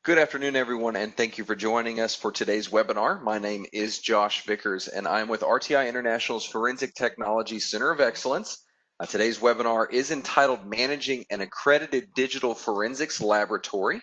Good afternoon, everyone, and thank you for joining us for today's webinar. My name is Josh Vickers, and I'm with RTI International's Forensic Technology Center of Excellence. Today's webinar is entitled Managing an Accredited Digital Forensics Laboratory.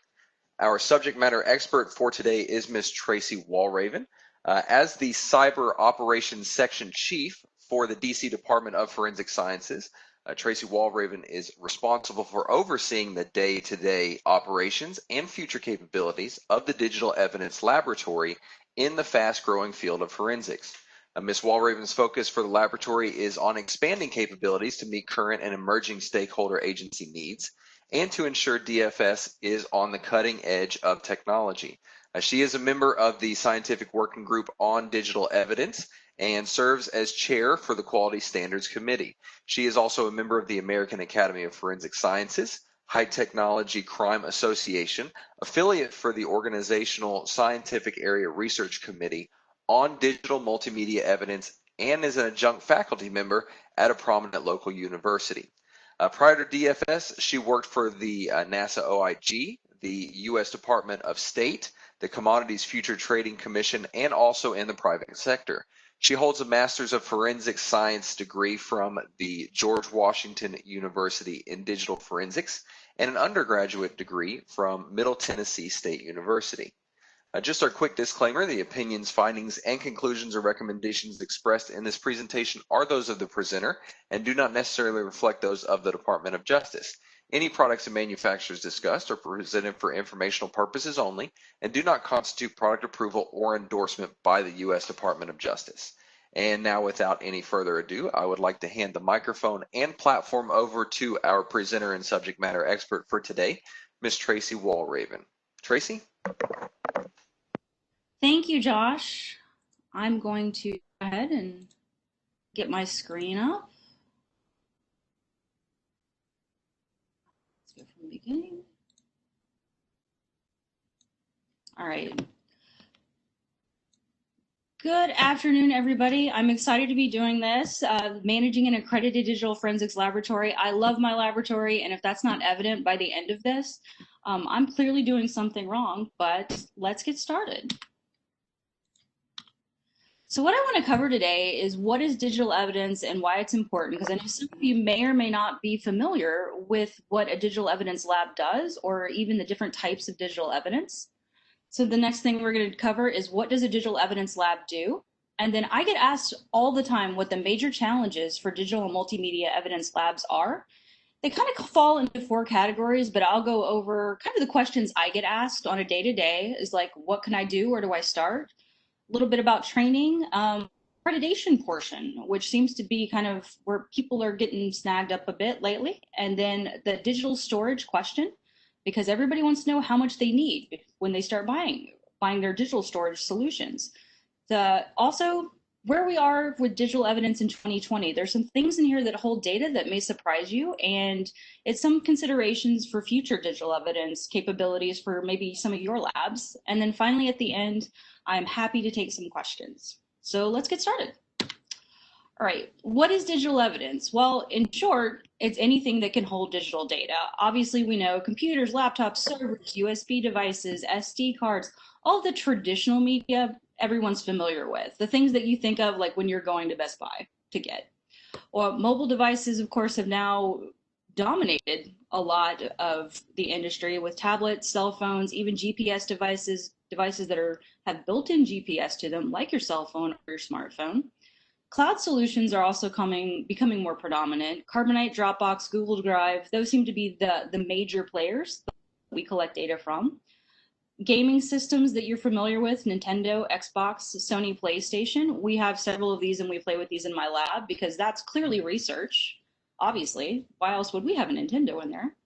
Our subject matter expert for today is Ms. Tracy Walraven. As the Cyber Operations Section Chief for the DC Department of Forensic Sciences, Tracy Walraven is responsible for overseeing the day-to-day operations and future capabilities of the Digital Evidence Laboratory in the fast-growing field of forensics. Ms. Walraven's focus for the laboratory is on expanding capabilities to meet current and emerging stakeholder agency needs and to ensure DFS is on the cutting edge of technology. She is a member of the Scientific Working Group on Digital Evidence and serves as chair for the Quality Standards Committee. She is also a member of the American Academy of Forensic Sciences, High Technology Crime Association, affiliate for the Organizational Scientific Area Research Committee on Digital Multimedia Evidence, and is an adjunct faculty member at a prominent local university. Prior to DFS, she worked for the NASA OIG, the U.S. Department of State, the Commodities Future Trading Commission, and also in the private sector. She holds a Master's of Forensic Science degree from the George Washington University in Digital Forensics and an undergraduate degree from Middle Tennessee State University. Just our quick disclaimer, the opinions, findings, and conclusions or recommendations expressed in this presentation are those of the presenter and do not necessarily reflect those of the Department of Justice. Any products and manufacturers discussed are presented for informational purposes only and do not constitute product approval or endorsement by the U.S. Department of Justice. And now, without any further ado, I would like to hand the microphone and platform over to our presenter and subject matter expert for today, Ms. Tracy Walraven. Tracy? Thank you, Josh. I'm going to go ahead and get my screen up. Let's go from the beginning. All right. Good afternoon, everybody. I'm excited to be doing this, managing an accredited digital forensics laboratory. I love my laboratory, and if that's not evident by the end of this, I'm clearly doing something wrong, but let's get started. So what I want to cover today is what is digital evidence and why it's important, because I know some of you may or may not be familiar with what a digital evidence lab does, or even the different types of digital evidence. So the next thing we're going to cover is what does a digital evidence lab do? And then I get asked all the time what the major challenges for digital and multimedia evidence labs are. They kind of fall into four categories, but I'll go over kind of the questions I get asked on a day-to-day is like, what can I do? Where do I start? A little bit about training, accreditation portion, which seems to be kind of where people are getting snagged up a bit lately. And then the digital storage question, because everybody wants to know how much they need when they start buying their digital storage solutions. Also, where we are with digital evidence in 2020, there's some things in here that hold data that may surprise you, and it's some considerations for future digital evidence capabilities for maybe some of your labs. And then finally, at the end, I'm happy to take some questions. So let's get started. All right, what is digital evidence? Well, in short, it's anything that can hold digital data. Obviously, we know computers, laptops, servers, USB devices, SD cards, all the traditional media everyone's familiar with. The things that you think of like when you're going to Best Buy to get. Or mobile devices, of course, have now dominated a lot of the industry with tablets, cell phones, even GPS devices that have built-in GPS to them, like your cell phone or your smartphone. Cloud solutions are also becoming more predominant. Carbonite, Dropbox, Google Drive, those seem to be the major players that we collect data from. Gaming systems that you're familiar with, Nintendo, Xbox, Sony PlayStation, we have several of these and we play with these in my lab because that's clearly research, obviously. Why else would we have a Nintendo in there?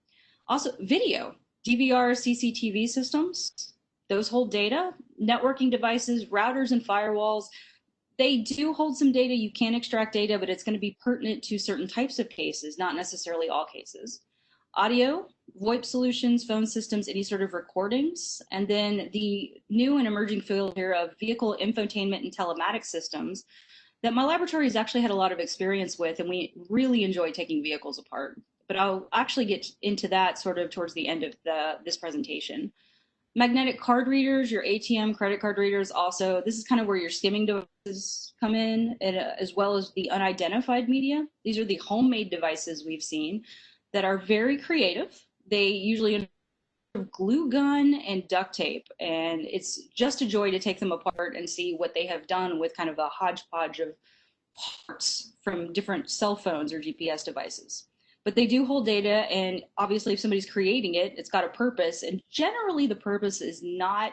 Also, video, DVR, CCTV systems, those hold data. Networking devices, routers and firewalls, they do hold some data. You can extract data, but it's going to be pertinent to certain types of cases, not necessarily all cases. Audio, VoIP solutions, phone systems, any sort of recordings, and then the new and emerging field here of vehicle infotainment and telematics systems that my laboratory has actually had a lot of experience with, and we really enjoy taking vehicles apart. But I'll actually get into that sort of towards the end of this presentation. Magnetic card readers, your ATM credit card readers also, this is kind of where your skimming devices come in, as well as the unidentified media. These are the homemade devices we've seen that are very creative. They usually glue gun and duct tape, and it's just a joy to take them apart and see what they have done with kind of a hodgepodge of parts from different cell phones or GPS devices. But they do hold data, and obviously if somebody's creating it, it's got a purpose, and generally the purpose is not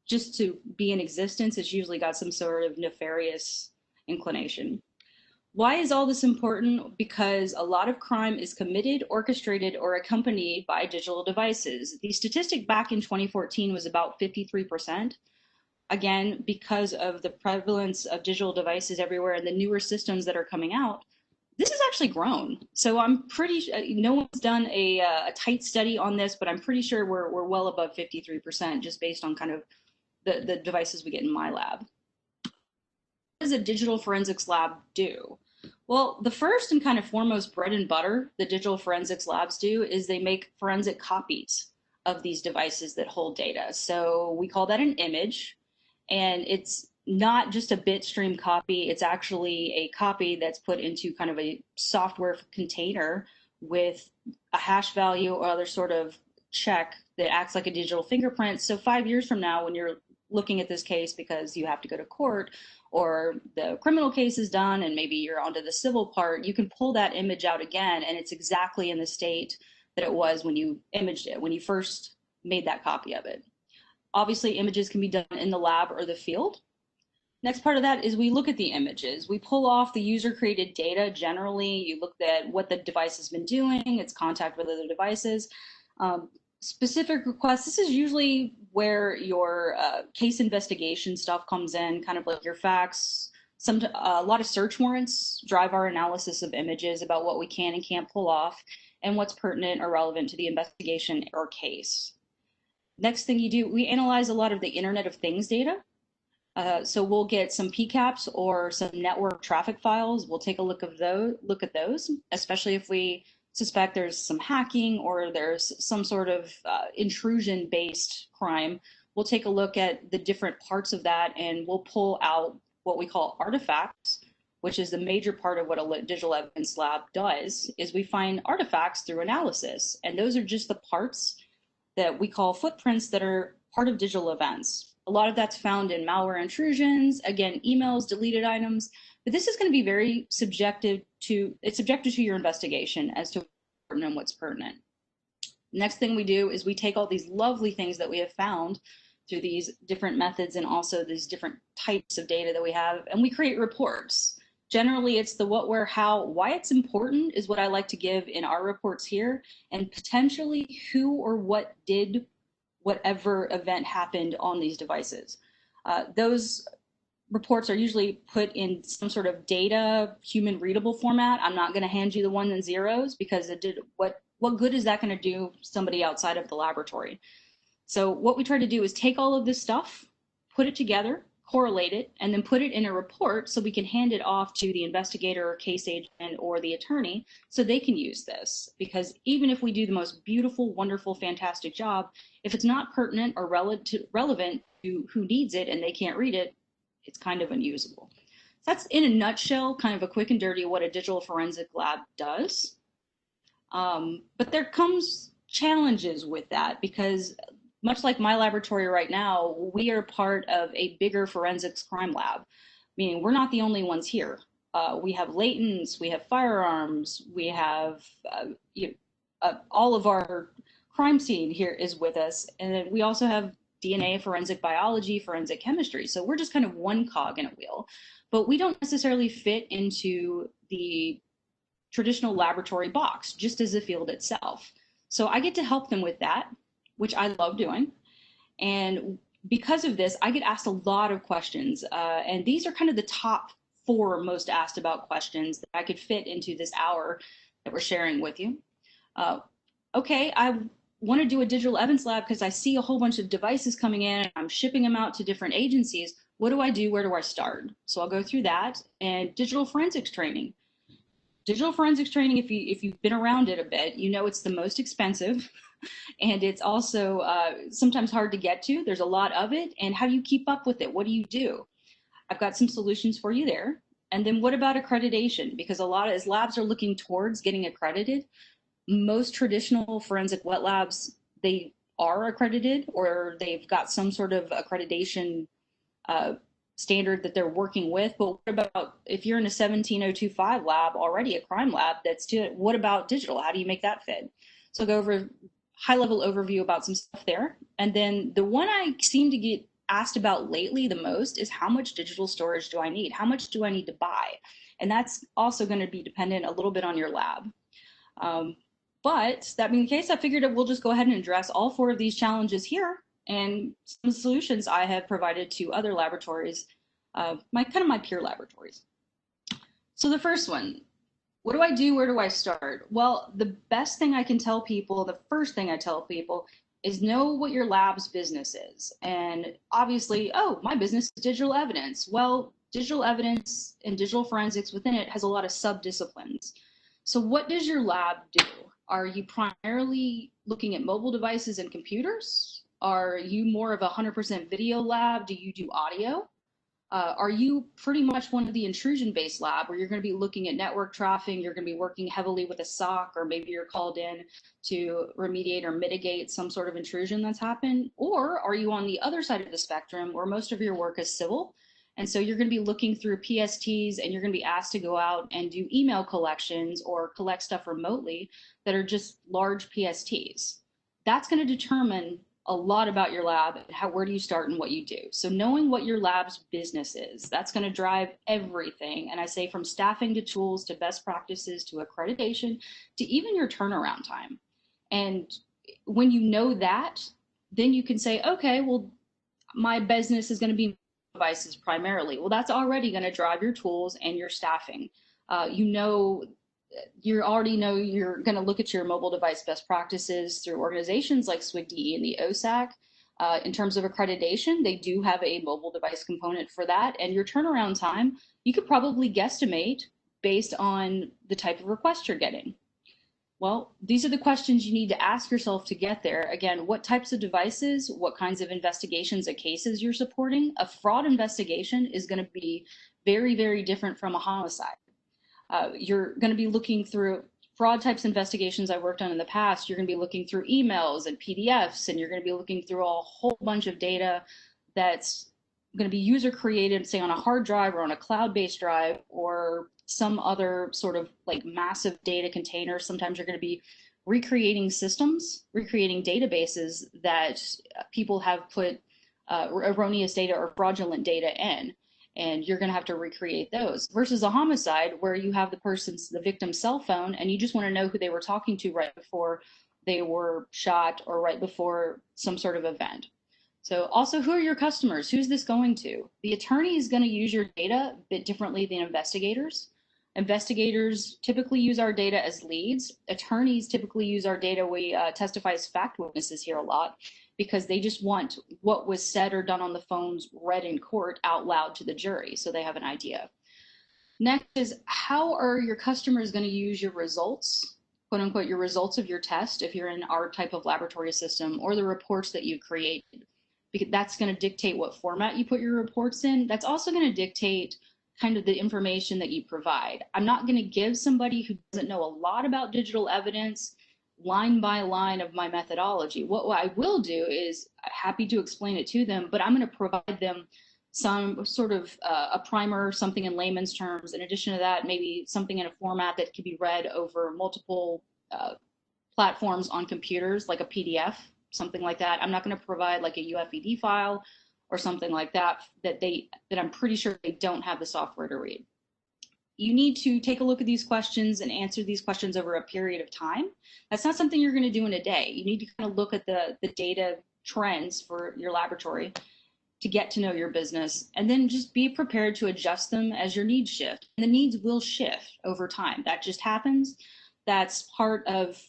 just to be in existence. It's usually got some sort of nefarious inclination. Why is all this important? Because a lot of crime is committed, orchestrated, or accompanied by digital devices. The statistic back in 2014 was about 53%. Again, because of the prevalence of digital devices everywhere and the newer systems that are coming out, this has actually grown. So I'm pretty, no one's done a tight study on this, but I'm pretty sure we're well above 53% just based on kind of the devices we get in my lab. What does a digital forensics lab do? Well, the first and kind of foremost bread and butter the digital forensics labs do is they make forensic copies of these devices that hold data. So we call that an image, and it's not just a bitstream copy. It's actually a copy that's put into kind of a software container with a hash value or other sort of check that acts like a digital fingerprint. So 5 years from now, when you're looking at this case because you have to go to court or the criminal case is done and maybe you're onto the civil part, you can pull that image out again and it's exactly in the state that it was when you imaged it, when you first made that copy of it. Obviously, images can be done in the lab or the field. Next part of that is we look at the images. We pull off the user created data. Generally, you look at what the device has been doing, its contact with other devices. Specific requests, this is usually where your case investigation stuff comes in, kind of like your facts. A lot of search warrants drive our analysis of images about what we can and can't pull off and what's pertinent or relevant to the investigation or case. Next thing you do, we analyze a lot of the Internet of Things data. So we'll get some PCAPs or some network traffic files. We'll take a look at those, especially if we suspect there's some hacking or there's some sort of intrusion-based crime. We'll take a look at the different parts of that, and we'll pull out what we call artifacts, which is the major part of what a digital evidence lab does, is we find artifacts through analysis. And those are just the parts that we call footprints that are part of digital events. A lot of that's found in malware intrusions, again, emails, deleted items, but this is going to be very subjective to your investigation as to what's pertinent and what's pertinent. Next thing we do is we take all these lovely things that we have found through these different methods and also these different types of data that we have, and we create reports. Generally, it's the what, where, how, why it's important is what I like to give in our reports here, and potentially who or what did whatever event happened on these devices. Those reports are usually put in some sort of data, human readable format. I'm not going to hand you the ones and zeros because what good is that going to do somebody outside of the laboratory? So what we try to do is take all of this stuff, put it together, correlate it, and then put it in a report so we can hand it off to the investigator or case agent or the attorney so they can use this. Because even if we do the most beautiful, wonderful, fantastic job, if it's not pertinent or relevant to who needs it and they can't read it, it's kind of unusable. That's in a nutshell, kind of a quick and dirty what a digital forensic lab does. But there comes challenges with that because much like my laboratory right now, we are part of a bigger forensics crime lab, meaning we're not the only ones here. We have latents, we have firearms, we have all of our crime scene here is with us. And then we also have DNA, forensic biology, forensic chemistry. So we're just kind of one cog in a wheel, but we don't necessarily fit into the traditional laboratory box, just as the field itself. So I get to help them with that, which I love doing. And because of this, I get asked a lot of questions. And these are kind of the top 4 most asked about questions that I could fit into this hour that we're sharing with you. Okay, I want to do a digital evidence lab because I see a whole bunch of devices coming in and I'm shipping them out to different agencies. What do I do? Where do I start? So I'll go through that and digital forensics training. digital forensics training, if you've been around it a bit, you know it's the most expensive, and it's also sometimes hard to get to. There's a lot of it, and how do you keep up with it? What do you do? I've got some solutions for you there. And then what about accreditation? Because a lot of as labs are looking towards getting accredited, most traditional forensic wet labs, they are accredited or they've got some sort of accreditation uh, standard that they're working with. But what about if you're in a 17025 lab already, a crime lab that's doing, what about digital? How do you make that fit? So I'll go over high level overview about some stuff there. And then the one I seem to get asked about lately the most is how much digital storage do I need? How much do I need to buy? And that's also going to be dependent a little bit on your lab. But that being the case, I figured we'll just go ahead and address all four of these challenges here and some solutions I have provided to other laboratories, my peer laboratories. So the first one, what do I do? Where do I start? Well, the best thing I can tell people, the first thing I tell people is know what your lab's business is. And obviously, oh, my business is digital evidence. Well, digital evidence and digital forensics within it has a lot of sub-disciplines. So what does your lab do? Are you primarily looking at mobile devices and computers? Are you more of a 100% video lab? Do you do audio? Are you pretty much one of the intrusion-based lab where you're going to be looking at network traffic, you're going to be working heavily with a SOC, or maybe you're called in to remediate or mitigate some sort of intrusion that's happened? Or are you on the other side of the spectrum where most of your work is civil? And so you're going to be looking through PSTs and you're going to be asked to go out and do email collections or collect stuff remotely that are just large PSTs. That's going to determine a lot about your lab and where do you start and what you do. So knowing what your lab's business is, that's going to drive everything. And I say from staffing to tools to best practices to accreditation to even your turnaround time. And when you know that, then you can say, okay, well, my business is going to be devices primarily. Well, that's already going to drive your tools and your staffing. You already know you're going to look at your mobile device best practices through organizations like SWGDE and the OSAC. In terms of accreditation, they do have a mobile device component for that. And your turnaround time, you could probably guesstimate based on the type of request you're getting. Well, these are the questions you need to ask yourself to get there. Again, what types of devices, what kinds of investigations and cases you're supporting. A fraud investigation is going to be very, very different from a homicide. You're going to be looking through fraud types investigations I've worked on in the past. You're going to be looking through emails and PDFs, and you're going to be looking through a whole bunch of data that's going to be user created, say on a hard drive or on a cloud-based drive or some other sort of like massive data container. Sometimes you're going to be recreating systems, recreating databases that people have put erroneous data or fraudulent data in. And you're going to have to recreate those versus a homicide where you have the victim's cell phone and you just want to know who they were talking to right before they were shot or right before some sort of event. So also, who are your customers? Who's this going to? The attorney is going to use your data a bit differently than investigators. Investigators typically use our data as leads. Attorneys typically use our data. We testify as fact witnesses here a lot because they just want what was said or done on the phones read in court out loud to the jury so they have an idea. Next is how are your customers going to use your results, quote unquote, your results of your test if you're in our type of laboratory system or the reports that you created. Because that's going to dictate what format you put your reports in. That's also going to dictate kind of the information that you provide. I'm not going to give somebody who doesn't know a lot about digital evidence line by line of my methodology. What I will do is happy to explain it to them, but I'm going to provide them some sort of a primer, something in layman's terms. In addition to that, maybe something in a format that can be read over multiple platforms on computers, like a PDF, something like that. I'm not going to provide like a UFED file or something like that that I'm pretty sure they don't have the software to read. You need to take a look at these questions and answer these questions over a period of time. That's not something you're going to do in a day. You need to kind of look at the data trends for your laboratory to get to know your business, and then just be prepared to adjust them as your needs shift. And the needs will shift over time. That just happens. That's part of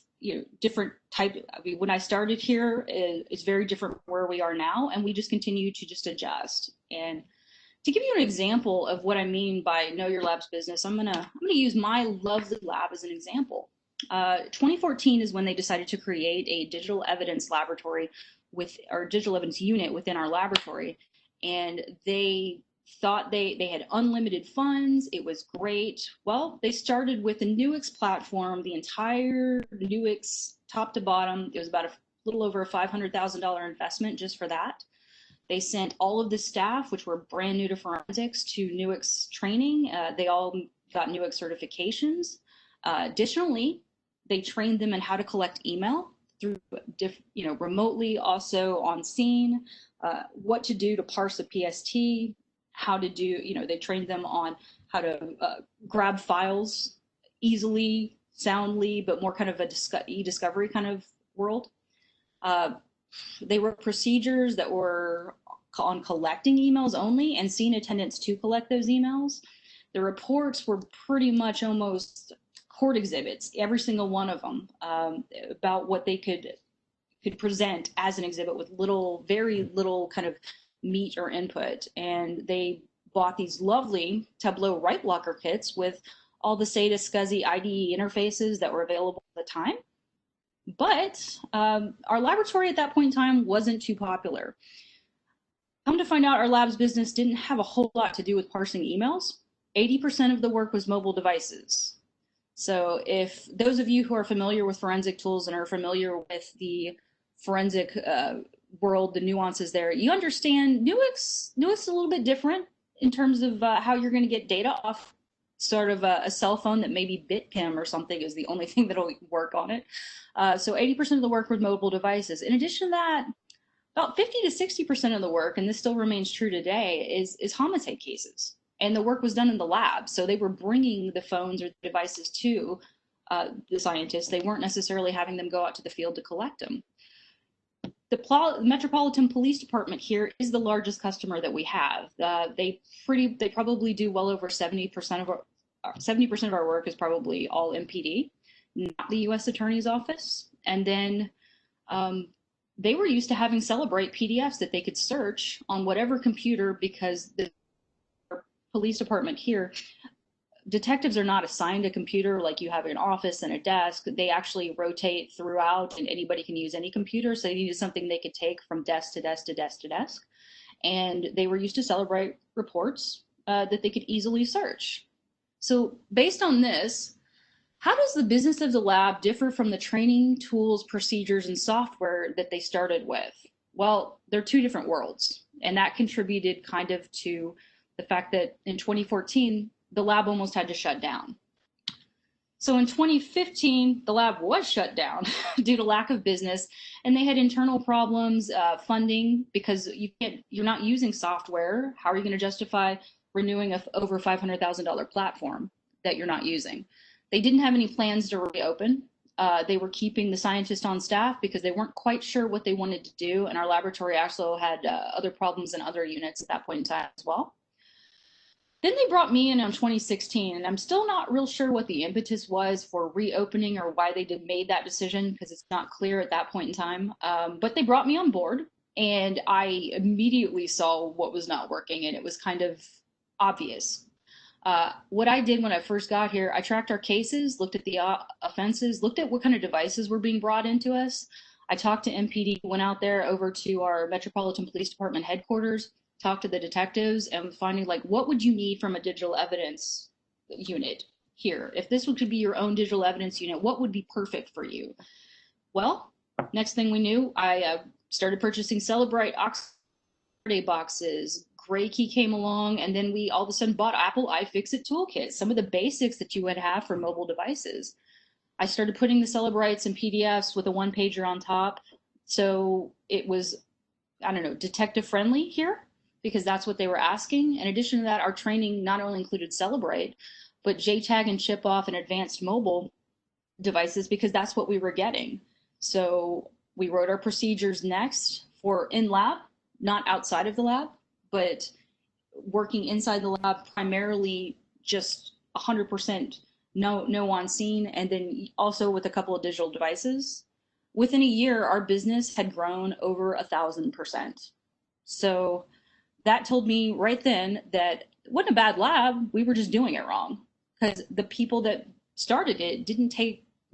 different type. When I started here, it's very different from where we are now, and we just continue to just adjust. And To give you an example of what I mean by know your lab's business, I'm gonna use my lovely lab as an example. 2014 is when they decided to create a digital evidence laboratory with our digital evidence unit within our laboratory, and they thought they had unlimited funds. It was great. Well, they started with the Nuix platform, the entire Nuix top to bottom. It was about a little over a $500,000 investment just for that. They sent all of the staff, which were brand new to forensics, to Nuix training. They all got Nuix certifications. Additionally, they trained them in how to collect email through, remotely, also on scene, what to do to parse a PST, how to do, they trained them on how to grab files easily, soundly, but more kind of a e-discovery kind of world. They were procedures that were on collecting emails only and scene attendants to collect those emails. The reports were pretty much almost court exhibits, every single one of them, about what they could present as an exhibit with very little kind of meat or input. And they bought these lovely Tableau write blocker kits with all the SATA SCSI IDE interfaces that were available at the time. But our laboratory at that point in time wasn't too popular. Come to find out, our lab's business didn't have a whole lot to do with parsing emails. 80% of the work was mobile devices. So if those of you who are familiar with forensic tools and are familiar with the forensic world, the nuances there, you understand Nuix is a little bit different in terms of how you're going to get data off sort of a cell phone that maybe BitPim or something is the only thing that'll work on it. So 80% of the work with mobile devices. In addition to that, about 50 to 60% of the work, and this still remains true today, is homicide cases. And the work was done in the lab. So they were bringing the phones or the devices to the scientists. They weren't necessarily having them go out to the field to collect them. The Metropolitan Police Department here is the largest customer that we have. They probably do well over 70% of our work is probably all MPD, not the U.S. Attorney's Office. And then they were used to having Celebrate PDFs that they could search on whatever computer, because the police department here, detectives are not assigned a computer like you have in an office and a desk. They actually rotate throughout, and anybody can use any computer. So they needed something they could take from desk to desk to desk to desk. And they were used to Celebrate reports that they could easily search. So based on this, how does the business of the lab differ from the training, tools, procedures, and software that they started with? Well, they're two different worlds, and that contributed kind of to the fact that in 2014, the lab almost had to shut down. So in 2015, the lab was shut down due to lack of business, and they had internal problems, funding, because you're not using software. How are you going to justify renewing a over $500,000 platform that you're not using? They didn't have any plans to reopen. They were keeping the scientists on staff because they weren't quite sure what they wanted to do, and our laboratory also had other problems in other units at that point in time as well. Then they brought me in 2016, and I'm still not real sure what the impetus was for reopening or why they made that decision, because it's not clear at that point in time. But they brought me on board, and I immediately saw what was not working, and it was kind of obvious. What I did when I first got here, I tracked our cases, looked at the offenses, looked at what kind of devices were being brought into us. I talked to MPD, went out there over to our Metropolitan Police Department headquarters, talked to the detectives, and finding like, what would you need from a digital evidence unit here? If this could be your own digital evidence unit, what would be perfect for you? Well, next thing we knew, I started purchasing Celebrite Accredited boxes. Gray Key came along, and then we all of a sudden bought Apple iFixit toolkits, some of the basics that you would have for mobile devices. I started putting the Celebrites in PDFs with a one-pager on top. So it was, I don't know, detective friendly here, because that's what they were asking. In addition to that, our training not only included Celebrate, but JTAG and chip off and advanced mobile devices, because that's what we were getting. So we wrote our procedures next for in lab, not outside of the lab, but working inside the lab, primarily just 100% no on scene, and then also with a couple of digital devices. Within a year, our business had grown over 1,000%. So that told me right then that it wasn't a bad lab. We were just doing it wrong because the people that started it didn't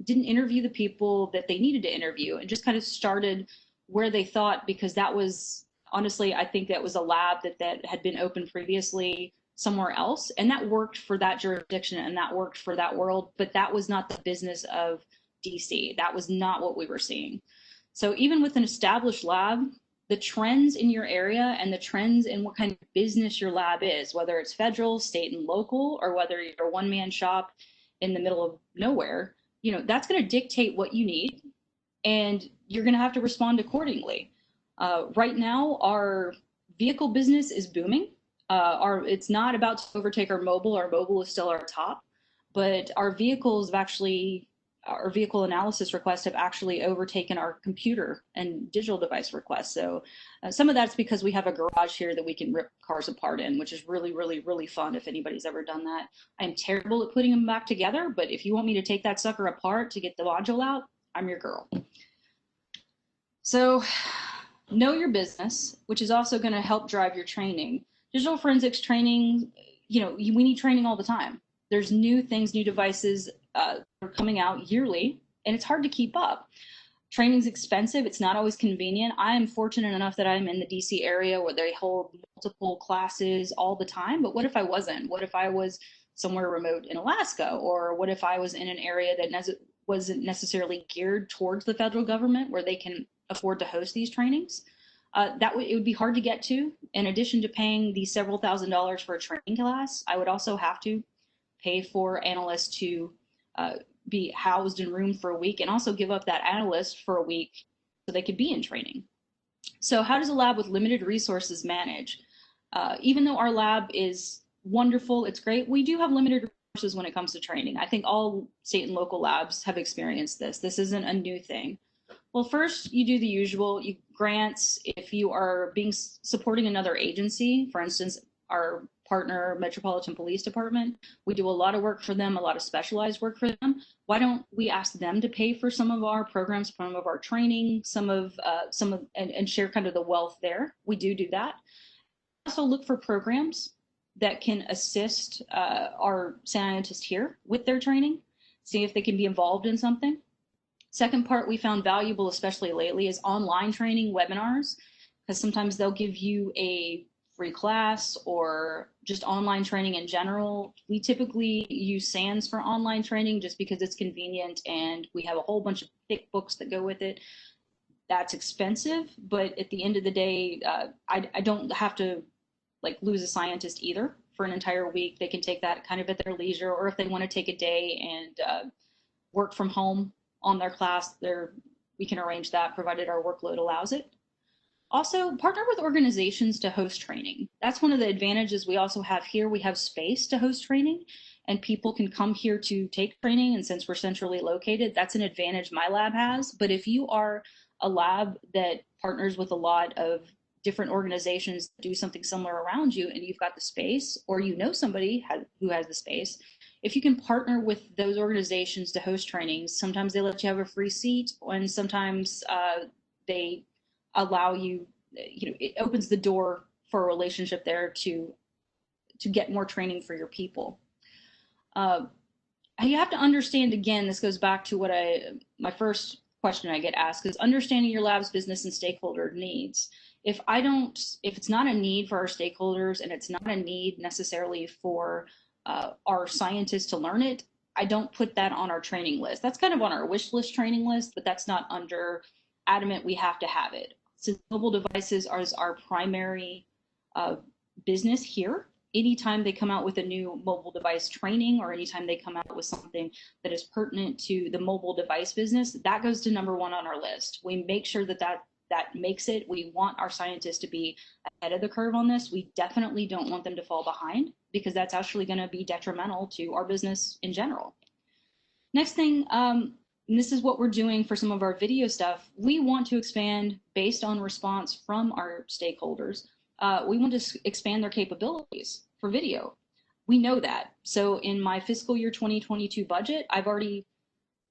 interview the people that they needed to interview and just kind of started where they thought, because that was honestly, I think that was a lab that had been open previously somewhere else, and that worked for that jurisdiction and that worked for that world, but that was not the business of DC. That was not what we were seeing. So even with an established lab, the trends in your area and the trends in what kind of business your lab is, whether it's federal, state, and local, or whether you're a one-man shop in the middle of nowhere, that's going to dictate what you need, and you're going to have to respond accordingly. Right now, our vehicle business is booming. It's not about to overtake our mobile. Our mobile is still our top, but our vehicle analysis requests have actually overtaken our computer and digital device requests. So some of that's because we have a garage here that we can rip cars apart in, which is really, really, really fun if anybody's ever done that. I'm terrible at putting them back together, but if you want me to take that sucker apart to get the module out, I'm your girl. So know your business, which is also going to help drive your training. Digital forensics training, we need training all the time. There's new things, new devices are coming out yearly, and it's hard to keep up. Training's expensive. It's not always convenient. I am fortunate enough that I'm in the DC area where they hold multiple classes all the time. But what if I wasn't? What if I was somewhere remote in Alaska? Or what if I was in an area that wasn't necessarily geared towards the federal government where they can afford to host these trainings? It would be hard to get to. In addition to paying the several $1,000s for a training class, I would also have to pay for analysts to be housed in room for a week and also give up that analyst for a week so they could be in training. So how does a lab with limited resources manage? Even though our lab is wonderful, it's great, we do have limited resources when it comes to training. I think all state and local labs have experienced this. This isn't a new thing. Well, first, you do the usual. You grants if you are supporting another agency, for instance, our partner Metropolitan Police Department. We do a lot of work for them, a lot of specialized work for them. Why don't we ask them to pay for some of our programs, some of our training, and share kind of the wealth there? We do that. Also look for programs that can assist our scientists here with their training, see if they can be involved in something. Second part we found valuable, especially lately, is online training webinars, because sometimes they'll give you a free class or just online training in general. We typically use SANS for online training just because it's convenient and we have a whole bunch of thick books that go with it. That's expensive, but at the end of the day, I don't have to lose a scientist either for an entire week. They can take that kind of at their leisure, or if they want to take a day and work from home on their class, we can arrange that provided our workload allows it. Also, partner with organizations to host training. That's one of the advantages we also have here. We have space to host training, and people can come here to take training. And since we're centrally located, that's an advantage my lab has. But if you are a lab that partners with a lot of different organizations that do something similar around you, and you've got the space, or somebody who has the space, if you can partner with those organizations to host trainings, sometimes they let you have a free seat, and sometimes they allow you, it opens the door for a relationship there to get more training for your people. You have to understand, again, this goes back to my first question I get asked is understanding your lab's business and stakeholder needs. If it's not a need for our stakeholders and it's not a need necessarily for our scientists to learn it, I don't put that on our training list. That's kind of on our wish list training list, but that's not under adamant we have to have it. Since mobile devices are our primary business here, anytime they come out with a new mobile device training or anytime they come out with something that is pertinent to the mobile device business, that goes to number one on our list. We make sure that makes it. We want our scientists to be ahead of the curve on this. We definitely don't want them to fall behind because that's actually going to be detrimental to our business in general. Next thing, and this is what we're doing for some of our video stuff. We want to expand based on response from our stakeholders. We want to expand their capabilities for video. We know that. So in my fiscal year 2022 budget, I've already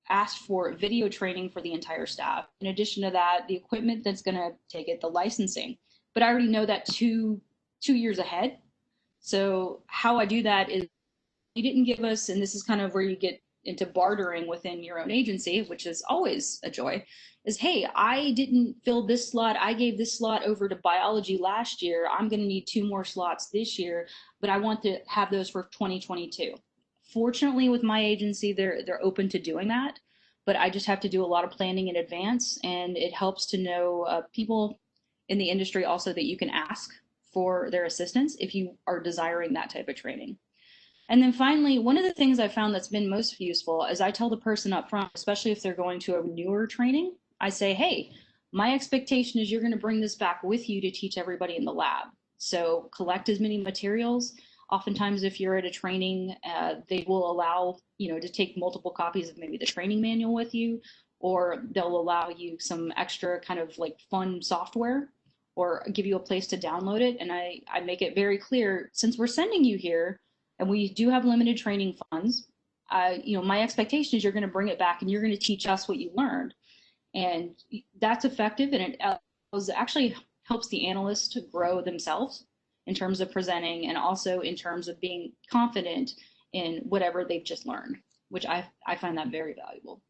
asked for video training for the entire staff. In addition to that, the equipment that's going to take it, the licensing. But I already know that 2 2 years ahead. So how I do that is you didn't give us, and this is kind of where you get into bartering within your own agency, which is always a joy, is hey, I didn't fill this slot. I gave this slot over to biology last year. I'm going to need 2 more slots this year, but I want to have those for 2022. Fortunately, with my agency, they're open to doing that, but I just have to do a lot of planning in advance, and it helps to know people in the industry also that you can ask for their assistance if you are desiring that type of training. And then finally, one of the things I found that's been most useful is I tell the person up front, especially if they're going to a newer training, I say, hey, my expectation is you're going to bring this back with you to teach everybody in the lab. So collect as many materials. Oftentimes, if you're at a training, they will allow, to take multiple copies of maybe the training manual with you, or they'll allow you some extra kind of like fun software or give you a place to download it. And I make it very clear, since we're sending you here, and we do have limited training funds, my expectation is you're going to bring it back and you're going to teach us what you learned. And that's effective, and it actually helps the analysts to grow themselves in terms of presenting and also in terms of being confident in whatever they've just learned, which I find that very valuable.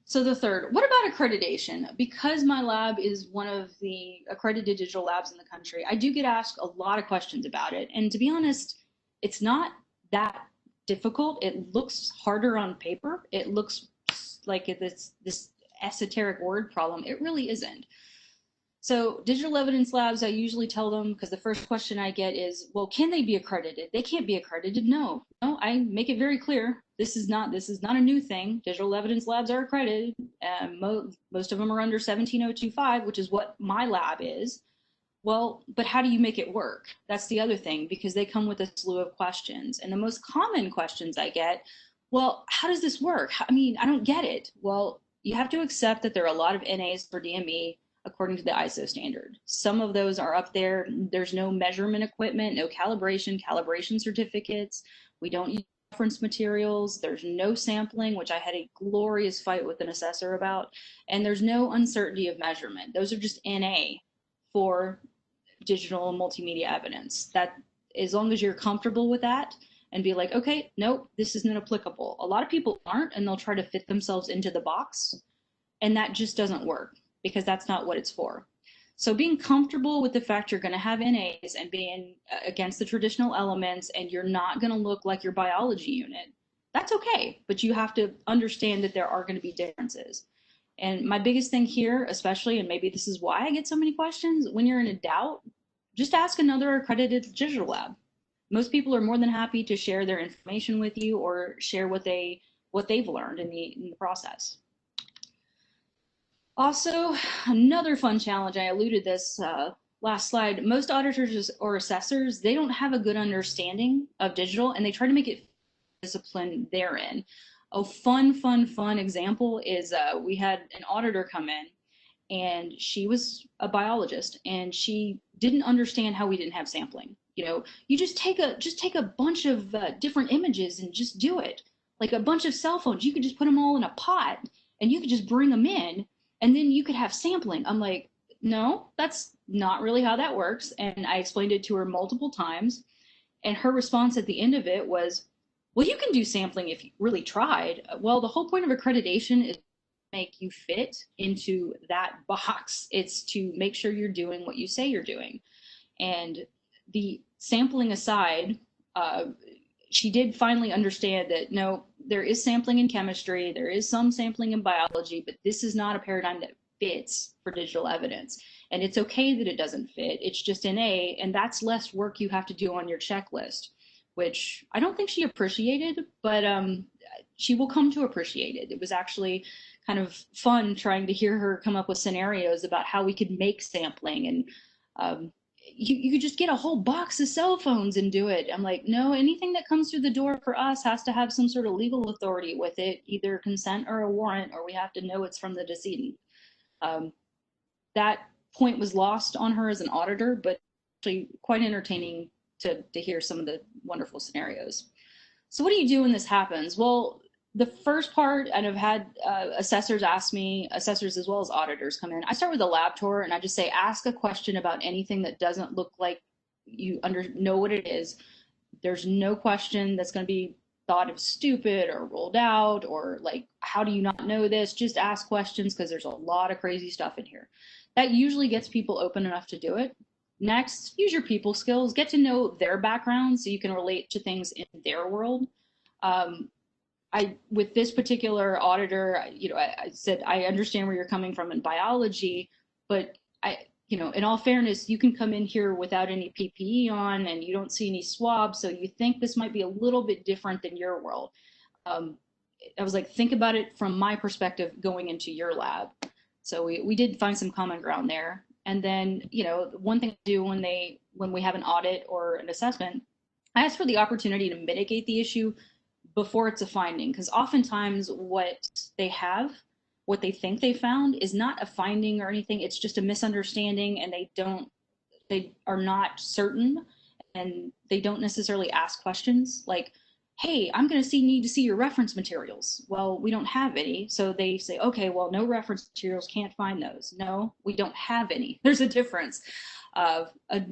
So the third, what about accreditation? Because my lab is one of the accredited digital labs in the country, I do get asked a lot of questions about it. And to be honest, it's not that difficult. It looks harder on paper. It looks like it's this esoteric word problem. It really isn't. So digital evidence labs, I usually tell them, because the first question I get is, well, can they be accredited? They can't be accredited. No, I make it very clear. This is not a new thing. Digital evidence labs are accredited. Most of them are under 17025, which is what my lab is. Well, but how do you make it work? That's the other thing, because they come with a slew of questions. And the most common questions I get, well, how does this work? I don't get it. Well, you have to accept that there are a lot of NAs for DME according to the ISO standard. Some of those are up there. There's no measurement equipment, no calibration certificates. We don't use reference materials. There's no sampling, which I had a glorious fight with an assessor about. And there's no uncertainty of measurement. Those are just NA for digital and multimedia evidence. That, as long as you're comfortable with that and be like, okay, nope, this isn't applicable. A lot of people aren't, and they'll try to fit themselves into the box, and that just doesn't work, because that's not what it's for. So being comfortable with the fact you're going to have NAs and being against the traditional elements, and you're not going to look like your biology unit, that's okay. But you have to understand that there are going to be differences. And my biggest thing here, especially, and maybe this is why I get so many questions, when you're in a doubt, just ask another accredited digital lab. Most people are more than happy to share their information with you or share what they've learned in the process. Also, another fun challenge, I alluded this last slide, most auditors or assessors, they don't have a good understanding of digital, and they try to make it discipline they're in. A fun example is we had an auditor come in, and she was a biologist, and she didn't understand how we didn't have sampling. You just take a bunch of different images and just do it. Like a bunch of cell phones, you could just put them all in a pot, and you could just bring them in, and then you could have sampling. I'm like, no, that's not really how that works. And I explained it to her multiple times, and her response at the end of it was, well, you can do sampling if you really tried. Well, the whole point of accreditation is to make you fit into that box. It's to make sure you're doing what you say you're doing. And the sampling aside, she did finally understand that, no, there is sampling in chemistry, there is some sampling in biology, but this is not a paradigm that fits for digital evidence. And it's okay that it doesn't fit. It's just NA, and that's less work you have to do on your checklist, which I don't think she appreciated, but she will come to appreciate it. It was actually kind of fun trying to hear her come up with scenarios about how we could make sampling, and you could just get a whole box of cell phones and do it. I'm like, no, anything that comes through the door for us has to have some sort of legal authority with it, either consent or a warrant, or we have to know it's from the decedent. That point was lost on her as an auditor, but actually quite entertaining to hear some of the wonderful scenarios. So what do you do when this happens? Well, The first part, and I've had assessors ask me, assessors as well as auditors come in. I start with a lab tour and I just say, ask a question about anything that doesn't look like you know what it is. There's no question that's going to be thought of stupid or rolled out or like, how do you not know this? Just ask questions because there's a lot of crazy stuff in here. That usually gets people open enough to do it. Next, use your people skills, get to know their background so you can relate to things in their world. Um, with this particular auditor, I said, I understand where you're coming from in biology, but in all fairness, you can come in here without any PPE on and you don't see any swabs. So you think this might be a little bit different than your world. Um, I was like, think about it from my perspective going into your lab. So we did find some common ground there. And then, one thing to do when we have an audit or an assessment, I ask for the opportunity to mitigate the issue before it's a finding, because oftentimes what they think they found is not a finding or anything. It's just a misunderstanding, and they are not certain, and they don't necessarily ask questions like, hey, I'm going to need to see your reference materials. Well, we don't have any. So they say, okay, well, no reference materials, can't find those. No, we don't have any. There's a difference. A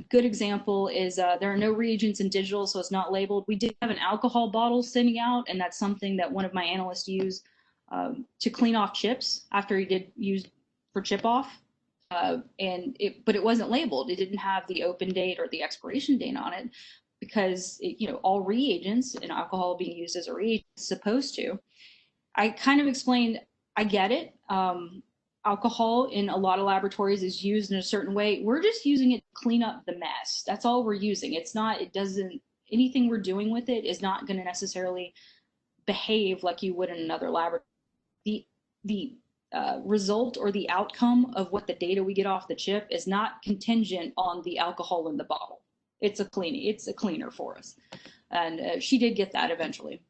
good example is there are no reagents in digital, so it's not labeled. We did have an alcohol bottle sitting out, and that's something that one of my analysts used to clean off chips after he did use for chip off. But it wasn't labeled. It didn't have the open date or the expiration date on it because all reagents and alcohol being used as a reagent is supposed to. I kind of explained, I get it. Alcohol in a lot of laboratories is used in a certain way. We're just using it to clean up the mess. That's all we're using. Anything we're doing with it is not going to necessarily behave like you would in another laboratory. The result or the outcome of what the data we get off the chip is not contingent on the alcohol in the bottle. It's a cleaner for us. And she did get that eventually.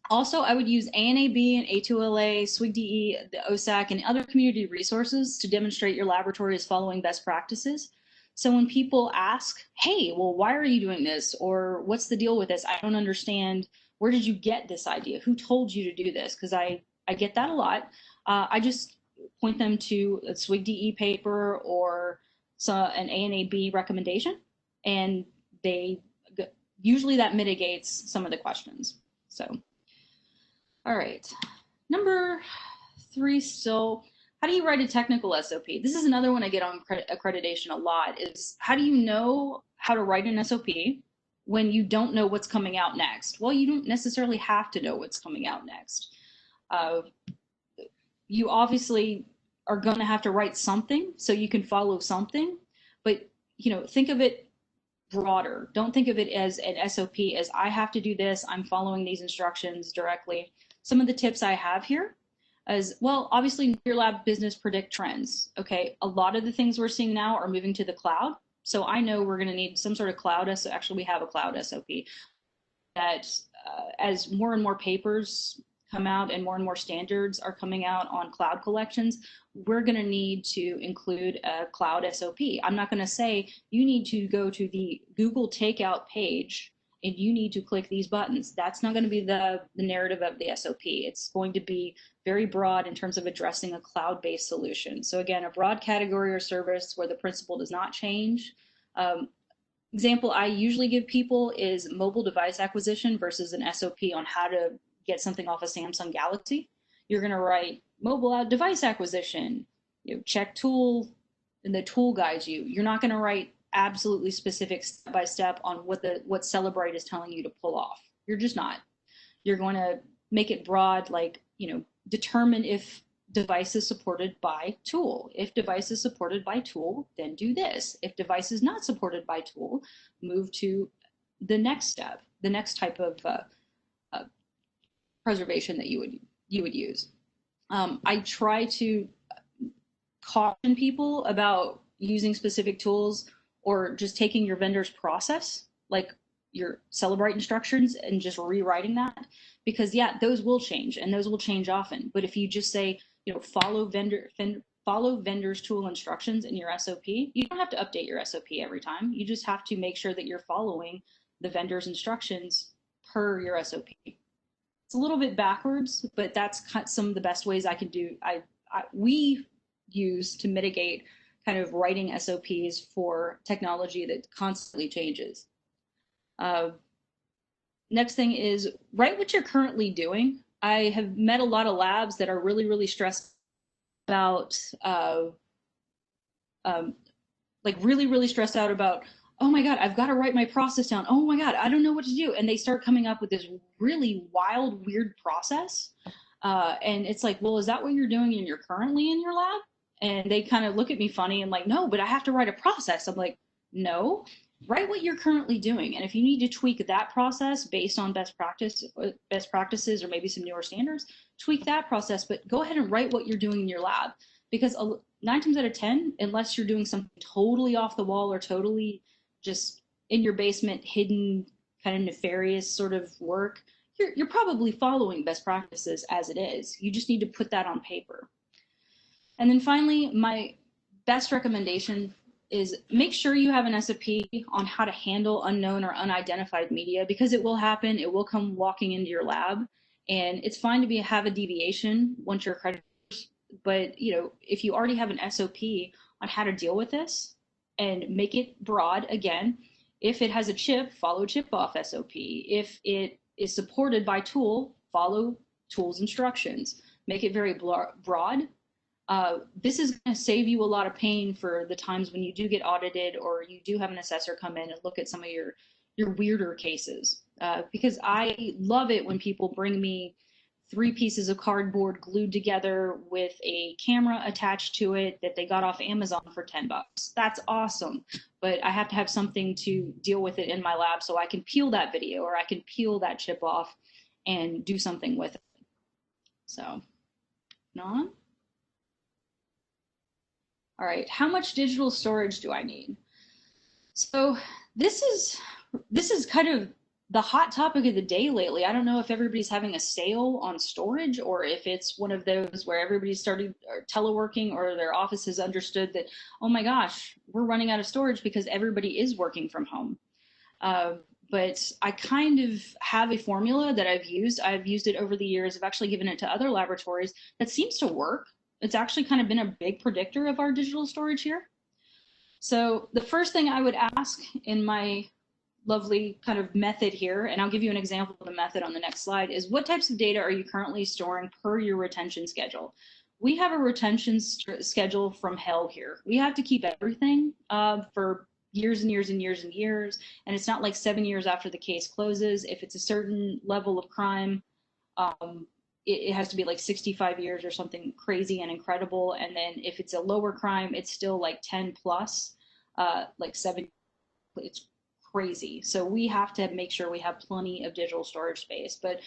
Also, I would use ANAB and A2LA, SWGDE, the OSAC, and other community resources to demonstrate your laboratory is following best practices. So when people ask, hey, well, why are you doing this? Or what's the deal with this? I don't understand. Where did you get this idea? Who told you to do this? Because I get that a lot. I just point them to a SWGDE paper or an ANAB recommendation, and usually that mitigates some of the questions. So. All right, number 3 still, how do you write a technical SOP? This is another one I get on accreditation a lot, is how do you know how to write an SOP when you don't know what's coming out next? Well, you don't necessarily have to know what's coming out next. You obviously are going to have to write something so you can follow something, but think of it broader. Don't think of it as an SOP as I have to do this, I'm following these instructions directly. Some of the tips I have here is, well, obviously your lab business predict trends. Okay, a lot of the things we're seeing now are moving to the cloud. So I know we're going to need some sort of cloud. Actually, we have a cloud SOP that as more and more papers come out and more standards are coming out on cloud collections, we're going to need to include a cloud SOP. I'm not going to say you need to go to the Google Takeout page and you need to click these buttons. That's not going to be the narrative of the SOP. It's going to be very broad in terms of addressing a cloud-based solution. So again, a broad category or service where the principle does not change. Example I usually give people is mobile device acquisition versus an SOP on how to get something off a Samsung Galaxy. You're going to write mobile device acquisition, check tool, and the tool guides you. You're not going to write absolutely specific step by step on what Celebrite is telling you to pull off. You're just not. You're going to make it broad, like, determine if device is supported by tool. If device is supported by tool, then do this. If device is not supported by tool, move to the next step, the next type of preservation that you would use. I try to caution people about using specific tools or just taking your vendor's process, like your Celebrite instructions, and just rewriting that, because those will change and those will change often. But if you just say, follow vendor's tool instructions in your SOP, you don't have to update your SOP every time. You just have to make sure that you're following the vendor's instructions per your SOP. It's a little bit backwards, but that's some of the best ways I can do. We use to mitigate kind of writing SOPs for technology that constantly changes. Uh, Next thing is write what you're currently doing. I have met a lot of labs that are really, really stressed about, um, like really, really stressed out about, oh my God, I've got to write my process down. Oh my God, I don't know what to do. And they start coming up with this really wild, weird process. And it's like, well, is that what you're doing and you're currently in your lab? And they kind of look at me funny and like, no, but I have to write a process. I'm like, no, write what you're currently doing. And if you need to tweak that process based on best practices, or maybe some newer standards, tweak that process, but go ahead and write what you're doing in your lab. Because 9 times out of 10, unless you're doing something totally off the wall or totally just in your basement, hidden, kind of nefarious sort of work, you're probably following best practices as it is. You just need to put that on paper. And then finally, my best recommendation is make sure you have an SOP on how to handle unknown or unidentified media, because it will happen. It will come walking into your lab, and it's fine to have a deviation once you're accredited. But if you already have an SOP on how to deal with this and make it broad, again, if it has a chip, follow chip off SOP. If it is supported by tool, follow tool's instructions. Make it very broad. This is going to save you a lot of pain for the times when you do get audited or you do have an assessor come in and look at some of your weirder cases. Because I love it when people bring me 3 pieces of cardboard glued together with a camera attached to it that they got off Amazon for $10. That's awesome. But I have to have something to deal with it in my lab so I can peel that video or I can peel that chip off and do something with it. So, on. All right, how much digital storage do I need? So this is kind of the hot topic of the day lately. I don't know if everybody's having a sale on storage or if it's one of those where everybody's started teleworking or their office has understood that, oh my gosh, we're running out of storage because everybody is working from home. But I kind of have a formula that I've used. I've used it over the years. I've actually given it to other laboratories that seems to work. It's actually kind of been a big predictor of our digital storage here. So the first thing I would ask in my lovely kind of method here, and I'll give you an example of the method on the next slide, is what types of data are you currently storing per your retention schedule? We have a retention schedule from hell here. We have to keep everything for years and years and years and years, and it's not like 7 years after the case closes. If it's a certain level of crime, it has to be like 65 years or something crazy and incredible. And then if it's a lower crime, it's still like 10 plus, like 7. It's crazy. So we have to make sure we have plenty of digital storage space. But,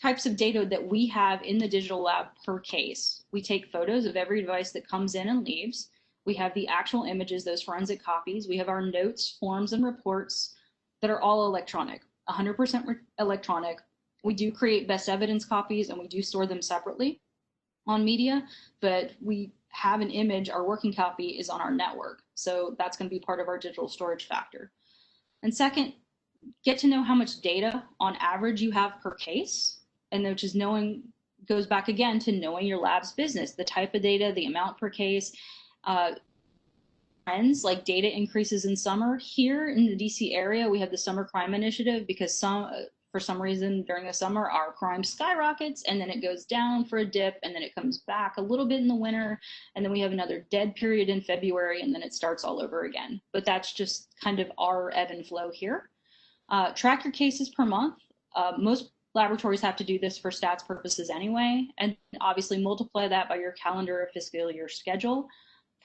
types of data that we have in the digital lab per case. We take photos of every device that comes in and leaves. We have the actual images, those forensic copies. We have our notes, forms, and reports that are all electronic, 100% electronic. We do create best evidence copies and we do store them separately on media, but we have an image, our working copy is on our network. So that's going to be part of our digital storage factor. And second, get to know how much data on average you have per case, and which is goes back again to knowing your lab's business, the type of data, the amount per case. Trends like data increases in summer. Here in the DC area, we have the Summer Crime Initiative because for some reason during the summer our crime skyrockets and then it goes down for a dip and then it comes back a little bit in the winter and then we have another dead period in February and then it starts all over again. But that's just kind of our ebb and flow here. Track your cases per month. Most laboratories have to do this for stats purposes anyway, and obviously multiply that by your calendar or fiscal year schedule.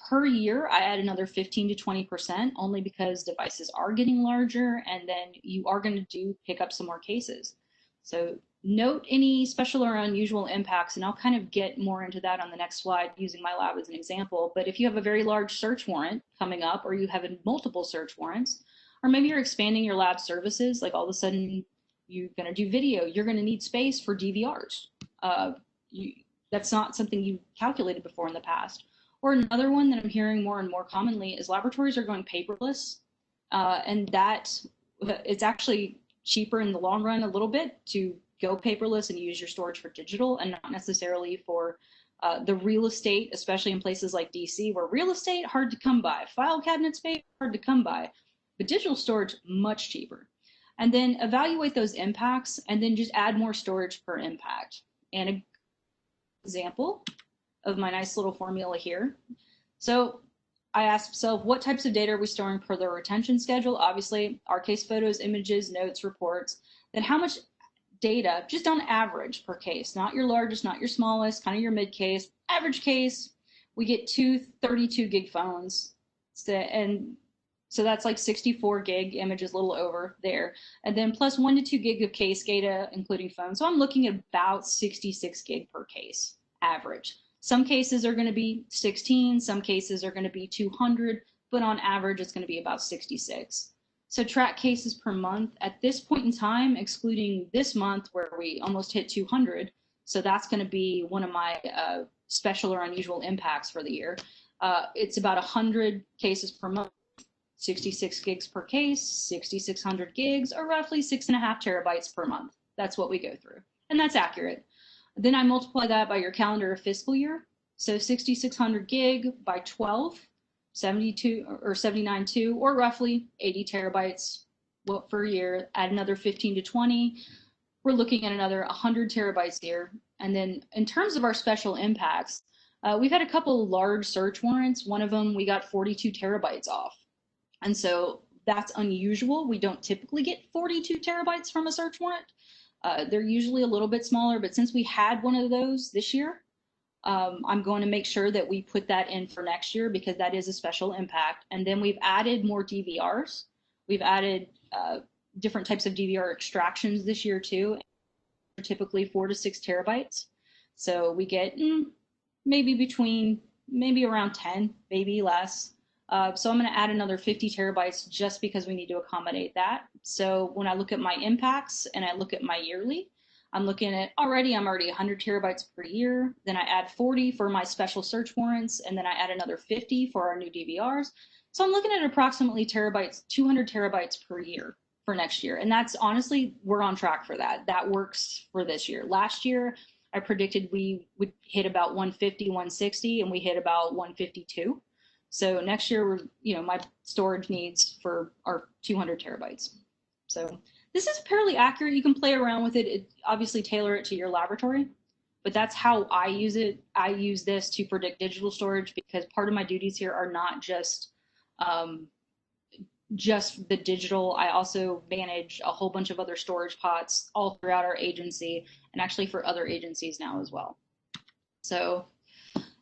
Per year, I add another 15 to 20% only because devices are getting larger and then you are going to pick up some more cases. So note any special or unusual impacts, and I'll kind of get more into that on the next slide using my lab as an example. But if you have a very large search warrant coming up, or you have multiple search warrants, or maybe you're expanding your lab services, like all of a sudden you're going to do video, you're going to need space for DVRs. That's not something you calculated before in the past. Or another one that I'm hearing more and more commonly is laboratories are going paperless, and that it's actually cheaper in the long run a little bit to go paperless and use your storage for digital and not necessarily for the real estate, especially in places like DC, where real estate hard to come by, file cabinet space hard to come by, but digital storage much cheaper. And then evaluate those impacts and then just add more storage per impact. And an example of my nice little formula here. So I asked myself, what types of data are we storing per the retention schedule? Obviously, our case photos, images, notes, reports. Then how much data, just on average per case, not your largest, not your smallest, kind of your mid case, average case, we get two 32 gig phones. So that's like 64 gig images, a little over there. And then plus 1 to 2 gig of case data, including phones. So I'm looking at about 66 gig per case, average. Some cases are going to be 16, some cases are going to be 200, but on average, it's going to be about 66. So track cases per month at this point in time, excluding this month where we almost hit 200. So that's going to be one of my special or unusual impacts for the year. It's about 100 cases per month. 66 gigs per case, 6,600 gigs, or roughly 6.5 terabytes per month. That's what we go through, and that's accurate. Then I multiply that by your calendar or fiscal year. So 6,600 gig by 12, 72 or 79.2, or roughly 80 terabytes per year. Add another 15 to 20. We're looking at another 100 terabytes here. And then in terms of our special impacts, we've had a couple large search warrants. One of them, we got 42 terabytes off. And so that's unusual. We don't typically get 42 terabytes from a search warrant. They're usually a little bit smaller, but since we had one of those this year, I'm going to make sure that we put that in for next year because that is a special impact. And then we've added more DVRs. We've added different types of DVR extractions this year too, typically 4 to 6 terabytes. So we get maybe around 10, maybe less. So I'm going to add another 50 terabytes just because we need to accommodate that. So when I look at my impacts and I look at my yearly, I'm looking at I'm already 100 terabytes per year. Then I add 40 for my special search warrants, and then I add another 50 for our new DVRs. So I'm looking at approximately 200 terabytes per year for next year. And that's honestly, we're on track for that. That works for this year. Last year, I predicted we would hit about 150, 160, and we hit about 152. So next year, my storage needs for our 200 terabytes. So this is fairly accurate. You can play around with it. Obviously tailor it to your laboratory, but that's how I use it. I use this to predict digital storage because part of my duties here are not just the digital. I also manage a whole bunch of other storage pots all throughout our agency and actually for other agencies now as well. So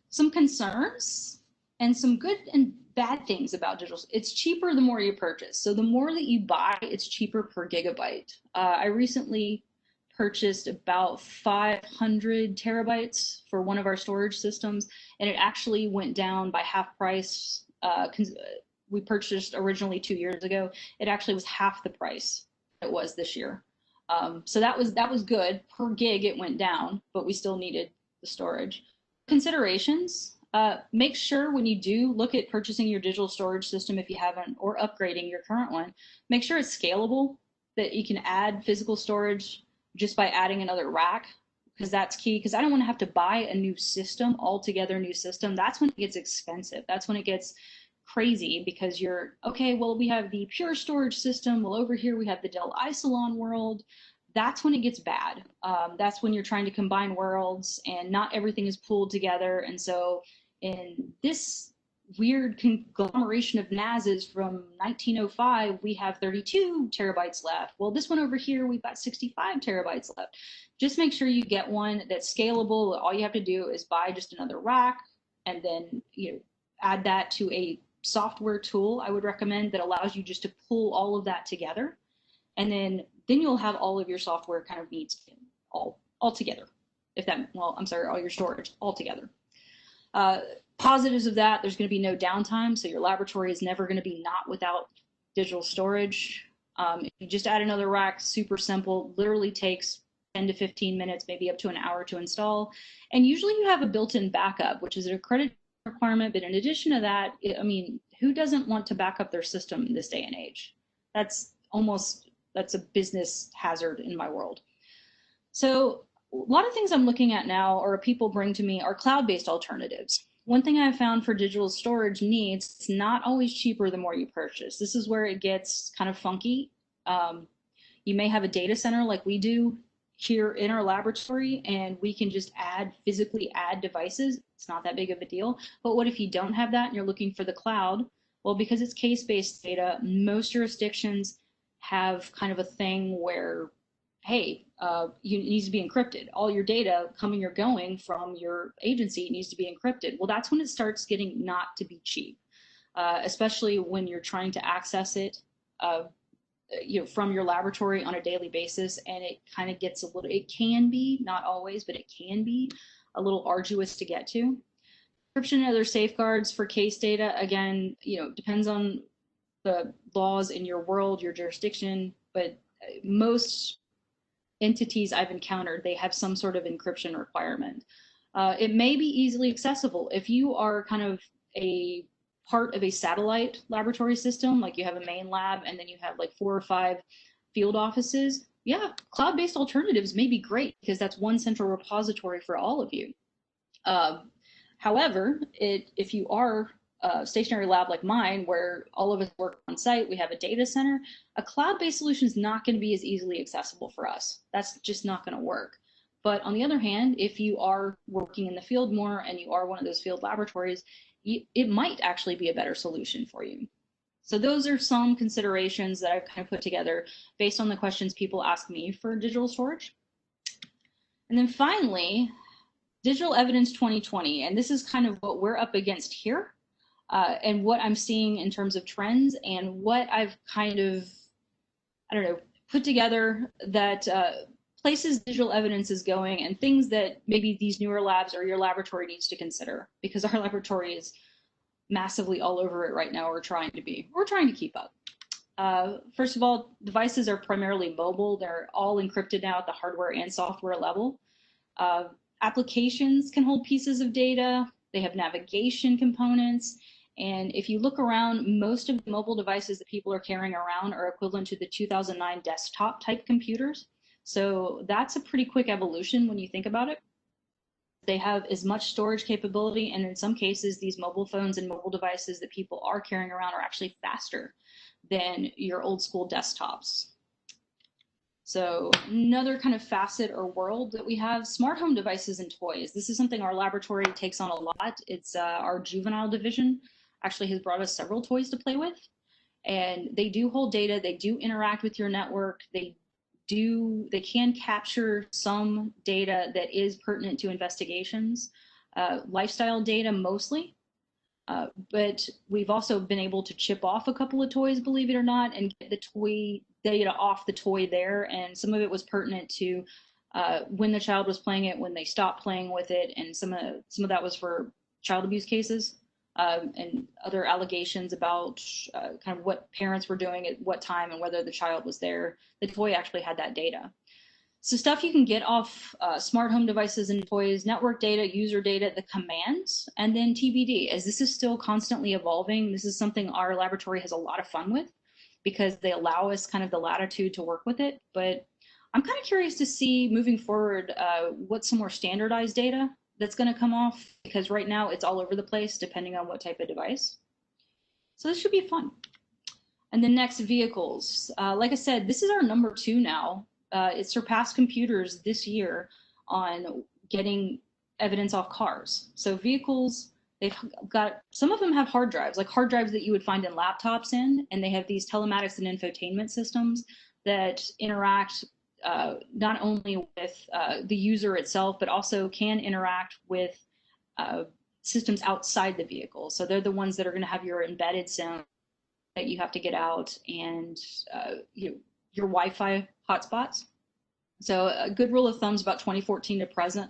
some concerns. And some good and bad things about digital. It's cheaper the more you purchase. So the more that you buy, it's cheaper per gigabyte. I recently purchased about 500 terabytes for one of our storage systems, and it actually went down by half price. We purchased originally 2 years ago. It actually was half the price it was this year. So that was good. Per gig, it went down, but we still needed the storage. Considerations. Make sure when you do look at purchasing your digital storage system, if you haven't, or upgrading your current one, make sure it's scalable, that you can add physical storage just by adding another rack, because that's key. Because I don't want to have to buy a new system, altogether new system. That's when it gets expensive. That's when it gets crazy because we have the Pure storage system. Well, over here we have the Dell Isilon world. That's when it gets bad. That's when you're trying to combine worlds and not everything is pulled together. And so in this weird conglomeration of NASs from 1905, we have 32 terabytes left. Well, this one over here, we've got 65 terabytes left. Just make sure you get one that's scalable. All you have to do is buy just another rack and then add that to a software tool I would recommend that allows you just to pull all of that together. And then you'll have all of your software kind of needs all together. All your storage all together. Positives of that, there's going to be no downtime, so your laboratory is never going to be not without digital storage. If you just add another rack, super simple, literally takes 10 to 15 minutes, maybe up to an hour to install. And usually you have a built-in backup, which is an accredited requirement. But in addition to that, who doesn't want to back up their system in this day and age? That's a business hazard in my world. So a lot of things I'm looking at now or people bring to me are cloud-based alternatives. One thing I've found for digital storage needs, it's not always cheaper the more you purchase. This is where it gets kind of funky. Um, you may have a data center like we do here in our laboratory, and we can just physically add devices. It's not that big of a deal. But what if you don't have that and you're looking for the cloud? Well, because it's case-based data, most jurisdictions have kind of a thing where, hey, it needs to be encrypted. All your data coming or going from your agency needs to be encrypted. Well, that's when it starts getting not to be cheap, especially when you're trying to access it uh, from your laboratory on a daily basis, and it kind of gets a little, it can be, not always, but it can be a little arduous to get to. Encryption and other safeguards for case data, again, depends on the laws in your world, your jurisdiction, but most entities I've encountered, they have some sort of encryption requirement. It may be easily accessible if you are kind of a part of a satellite laboratory system, like you have a main lab and then you have like 4 or 5 field offices. Yeah, cloud-based alternatives may be great because that's one central repository for all of you. However, if you are a stationary lab like mine, where all of us work on site, we have a data center, a cloud-based solution is not going to be as easily accessible for us. That's just not going to work. But on the other hand, if you are working in the field more and you are one of those field laboratories, it might actually be a better solution for you. So those are some considerations that I've kind of put together based on the questions people ask me for digital storage. And then finally, Digital Evidence 2020, and this is kind of what we're up against here, and what I'm seeing in terms of trends and what I've kind of, put together that places digital evidence is going and things that maybe these newer labs or your laboratory needs to consider, because our laboratory is massively all over it right now. We're trying to keep up. First of all, devices are primarily mobile. They're all encrypted now at the hardware and software level. Applications can hold pieces of data. They have navigation components. And if you look around, most of the mobile devices that people are carrying around are equivalent to the 2009 desktop type computers. So that's a pretty quick evolution when you think about it. They have as much storage capability, and in some cases, these mobile phones and mobile devices that people are carrying around are actually faster than your old school desktops. So another kind of facet or world that we have, smart home devices and toys. This is something our laboratory takes on a lot. It's our juvenile division actually has brought us several toys to play with, and they do hold data. They do interact with your network. They can capture some data that is pertinent to investigations, lifestyle data mostly, but we've also been able to chip off a couple of toys, believe it or not, and get the toy data off the toy there, and some of it was pertinent to when the child was playing it, when they stopped playing with it, and some of that was for child abuse cases. And other allegations about kind of what parents were doing at what time and whether the child was there. The toy actually had that data. So stuff you can get off smart home devices and toys, network data, user data, the commands, and then TBD. As this is still constantly evolving, this is something our laboratory has a lot of fun with because they allow us kind of the latitude to work with it. But I'm kind of curious to see moving forward what some more standardized data that's going to come off, because right now it's all over the place depending on what type of device. So this should be fun. And then next, vehicles. Like I said, this is our number 2 now. It surpassed computers this year on getting evidence off cars. So vehicles, they've got, some of them have hard drives, like hard drives that you would find in laptops and they have these telematics and infotainment systems that interact not only with the user itself, but also can interact with systems outside the vehicle. So they're the ones that are going to have your embedded SIM that you have to get out, and your Wi-Fi hotspots. So a good rule of thumb is about 2014 to present.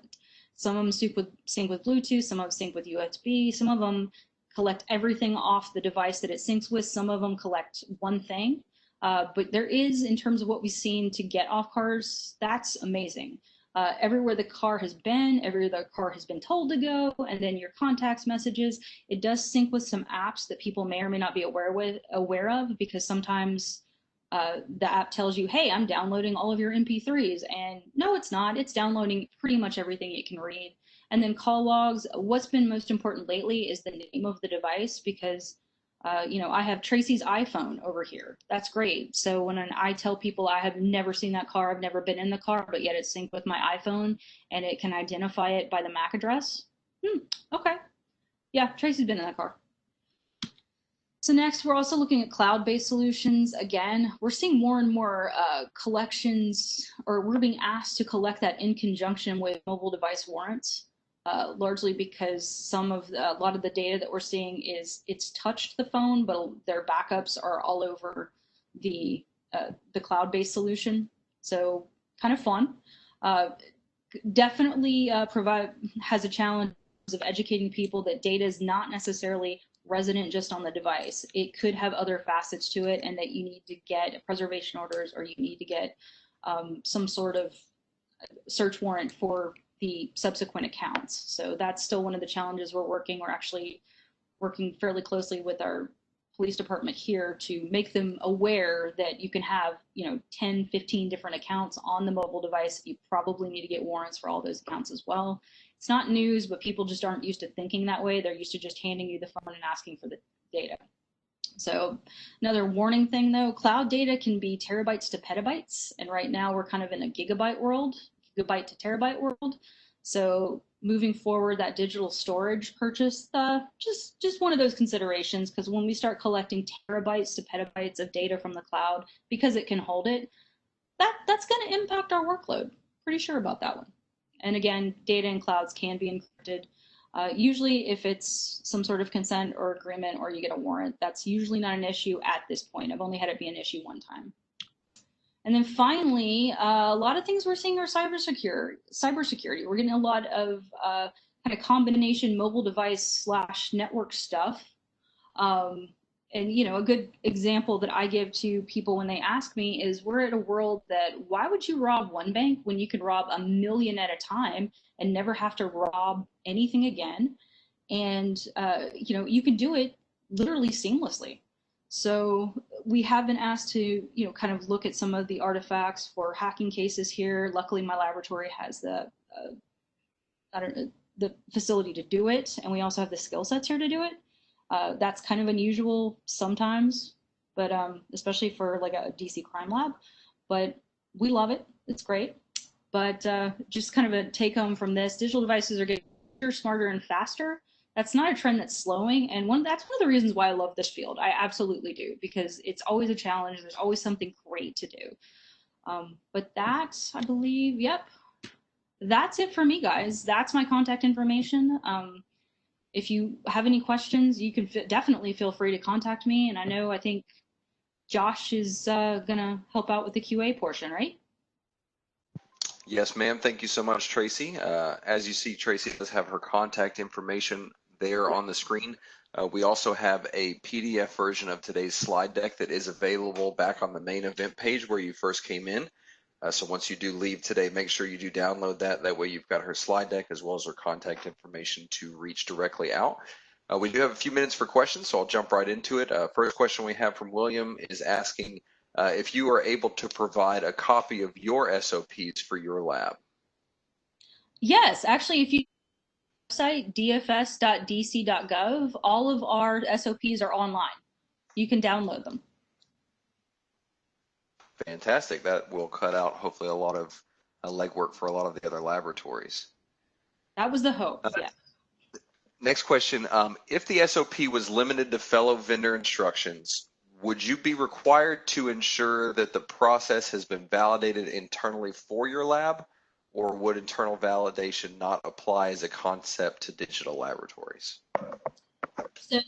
Some of them sync with Bluetooth, some of them sync with USB, some of them collect everything off the device that it syncs with, some of them collect one thing. But there is, in terms of what we've seen to get off cars, that's amazing. Everywhere the car has been, everywhere the car has been told to go, and then your contacts messages, it does sync with some apps that people may or may not be aware of, because sometimes the app tells you, hey, I'm downloading all of your MP3s. And no, it's not. It's downloading pretty much everything it can read. And then call logs. What's been most important lately is the name of the device because, I have Tracy's iPhone over here. That's great. So when I tell people I have never seen that car, I've never been in the car, but yet it's synced with my iPhone and it can identify it by the MAC address. Okay. Yeah, Tracy's been in that car. So next, we're also looking at cloud-based solutions. Again, we're seeing more and more collections, or we're being asked to collect that in conjunction with mobile device warrants, largely because a lot of the data that we're seeing is it's touched the phone, but their backups are all over the cloud-based solution. So kind of fun. Definitely has a challenge of educating people that data is not necessarily resident just on the device. It could have other facets to it, and that you need to get preservation orders or you need to get some sort of search warrant for the subsequent accounts. So that's still one of the challenges we're working. We're actually working fairly closely with our police department here to make them aware that you can have 10, 15 different accounts on the mobile device. You probably need to get warrants for all those accounts as well. It's not news, but people just aren't used to thinking that way. They're used to just handing you the phone and asking for the data. So another warning thing though, cloud data can be terabytes to petabytes. And right now we're kind of in a gigabyte world, gigabyte to terabyte world. So moving forward, that digital storage purchase, just one of those considerations, because when we start collecting terabytes to petabytes of data from the cloud, because it can hold it, that's going to impact our workload. Pretty sure about that one. And again, data in clouds can be encrypted. Usually if it's some sort of consent or agreement or you get a warrant, that's usually not an issue at this point. I've only had it be an issue one time. And then finally, a lot of things we're seeing are cybersecurity. We're getting a lot of kind of combination mobile device / network stuff. And a good example that I give to people when they ask me is we're at a world that why would you rob one bank when you could rob 1 million at a time and never have to rob anything again? And, you can do it literally seamlessly. So we have been asked to, kind of look at some of the artifacts for hacking cases here. Luckily, my laboratory has the facility to do it, and we also have the skill sets here to do it. That's kind of unusual sometimes, but especially for like a DC crime lab. But we love it. It's great. But just kind of a take home from this, digital devices are getting smarter and faster. That's not a trend that's slowing. And that's one of the reasons why I love this field. I absolutely do, because it's always a challenge. There's always something great to do. But that, I believe, yep, that's it for me, guys. That's my contact information. If you have any questions, you can definitely feel free to contact me. And I think Josh is going to help out with the QA portion, right? Yes, ma'am. Thank you so much, Tracy. As you see, Tracy does have her contact information there on the screen. We also have a PDF version of today's slide deck that is available back on the main event page where you first came in. So once you do leave today, make sure you do download that. That way you've got her slide deck as well as her contact information to reach directly out. We do have a few minutes for questions, so I'll jump right into it. First question we have from William is asking if you are able to provide a copy of your SOPs for your lab. Yes, actually, if you website dfs.dc.gov, all of our SOPs are online. You can download them. Fantastic. That will cut out hopefully a lot of legwork for a lot of the other laboratories. That was the hope, yeah. Next question, if the SOP was limited to fellow vendor instructions, would you be required to ensure that the process has been validated internally for your lab, or would internal validation not apply as a concept to digital laboratories? So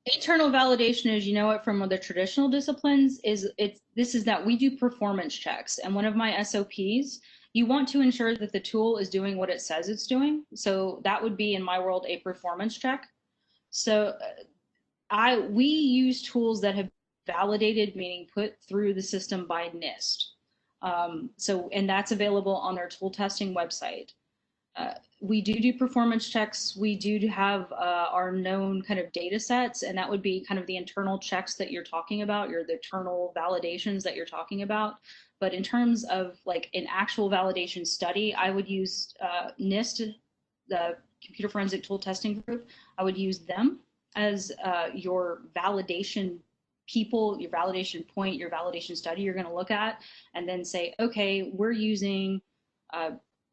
internal validation, as you know it from the traditional disciplines, is that we do performance checks. And one of my SOPs, you want to ensure that the tool is doing what it says it's doing. So that would be, in my world, a performance check. So we use tools that have validated, meaning put through the system by NIST. And that's available on our tool testing website. We do performance checks. We do have our known kind of data sets, and that would be kind of the internal checks that you're talking about, the internal validations that you're talking about. But in terms of like an actual validation study, I would use NIST, the Computer Forensic Tool Testing Group. I would use them as your validation people, your validation point, your validation study you're going to look at, and then say, okay, we're using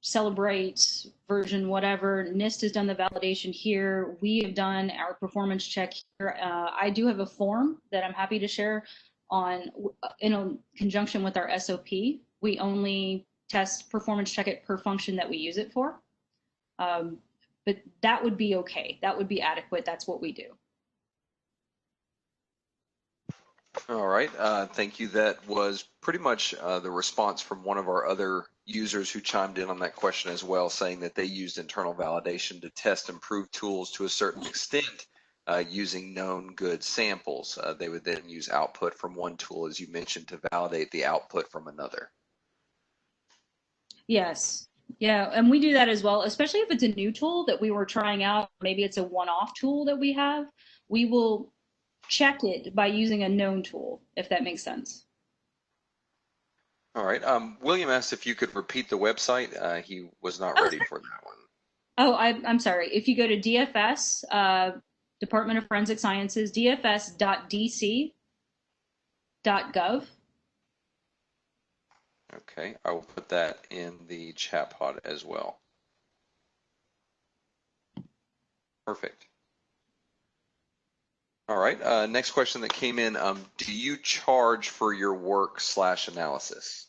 Celebrate version whatever. NIST has done the validation here. We have done our performance check here. I do have a form that I'm happy to share on in a conjunction with our SOP. We only test performance check it per function that we use it for. But that would be okay. That would be adequate. That's what we do. All right, thank you. That was pretty much the response from one of our other users who chimed in on that question as well, saying that they used internal validation to test and prove tools to a certain extent using known good samples. They would then use output from one tool, as you mentioned, to validate the output from another. Yes. Yeah, and we do that as well, especially if it's a new tool that we were trying out. Maybe it's a one-off tool that we have. We will check it by using a known tool, if that makes sense. All right. William asked if you could repeat the website. He was not ready for that one. Oh, I'm sorry. If you go to DFS, Department of Forensic Sciences, dfs.dc.gov. Okay, I will put that in the chat pod as well. Perfect. All right, next question that came in, do you charge for your work/analysis?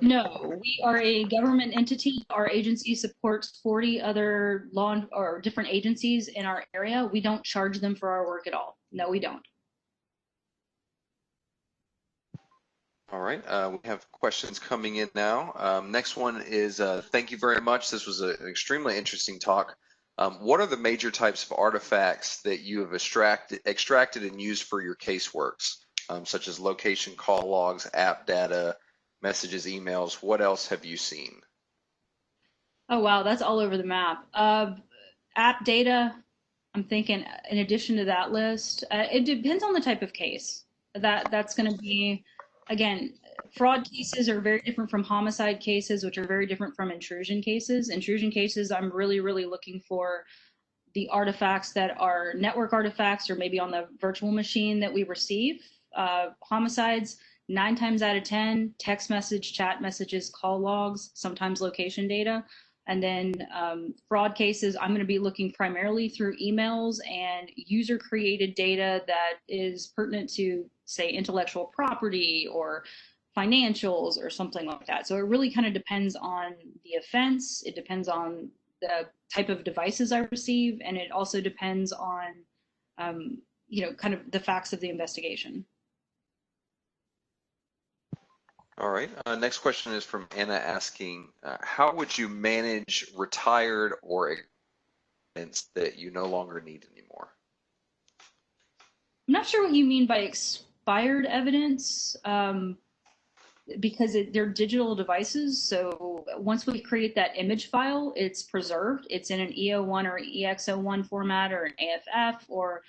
No, we are a government entity. Our agency supports 40 other law or different agencies in our area. We don't charge them for our work at all. No, we don't. All right, we have questions coming in now. Next one is, thank you very much. This was an extremely interesting talk. What are the major types of artifacts that you have extracted and used for your caseworks, such as location call logs, app data, messages, emails? What else have you seen? Oh, wow, that's all over the map. App data, I'm thinking in addition to that list, it depends on the type of case. That's going to be, again, fraud cases are very different from homicide cases, which are very different from intrusion cases. Intrusion cases, I'm really looking for the artifacts that are network artifacts or maybe on the virtual machine that we receive. Homicides, 9 times out of 10, text message, chat messages, call logs, sometimes location data. And then fraud cases, I'm going to be looking primarily through emails and user created data that is pertinent to, say, intellectual property or financials or something like that. So it really kind of depends on the offense. It depends on the type of devices I receive, and it also depends on, kind of the facts of the investigation. All right. Next question is from Anna asking, how would you manage retired or evidence that you no longer need anymore? I'm not sure what you mean by expired evidence, because they're digital devices. So once we create that image file, it's preserved. It's in an EO1 or EXO1 format or an AFF or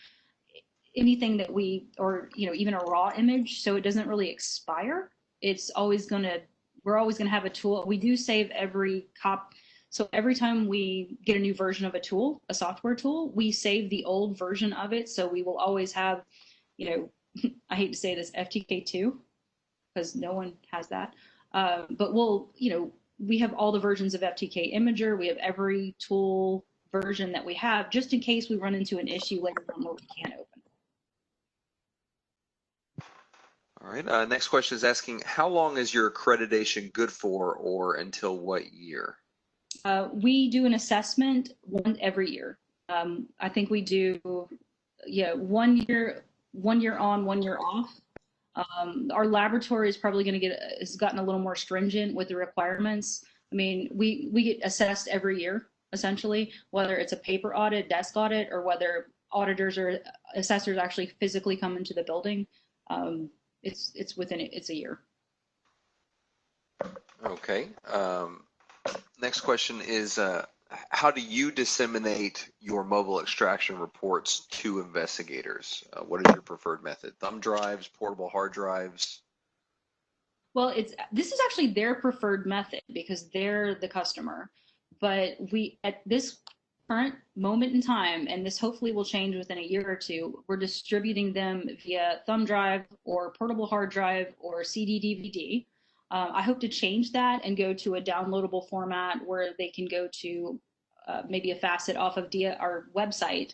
anything that or even a raw image. So it doesn't really expire. We're always gonna have a tool. We do save every so every time we get a new version of a tool, a software tool, we save the old version of it. So we will always have, I hate to say this, FTK2, because no one has that. But we have all the versions of FTK Imager. We have every tool version that we have, just in case we run into an issue later on where we can't open. All right, next question is asking, how long is your accreditation good for, or until what year? We do an assessment every year. I think we do, 1 year on, 1 year off. Our laboratory is probably going to has gotten a little more stringent with the requirements. I mean, we get assessed every year, essentially, whether it's a paper audit, desk audit, or whether auditors or assessors actually physically come into the building. It's a year. Okay. Next question is, how do you disseminate your mobile extraction reports to investigators? What is your preferred method? Thumb drives, portable hard drives? Well, this is actually their preferred method because they're the customer. But we, at this current moment in time, and this hopefully will change within a year or two, we're distributing them via thumb drive or portable hard drive or CD DVD. I hope to change that and go to a downloadable format where they can go to maybe a facet off of our website,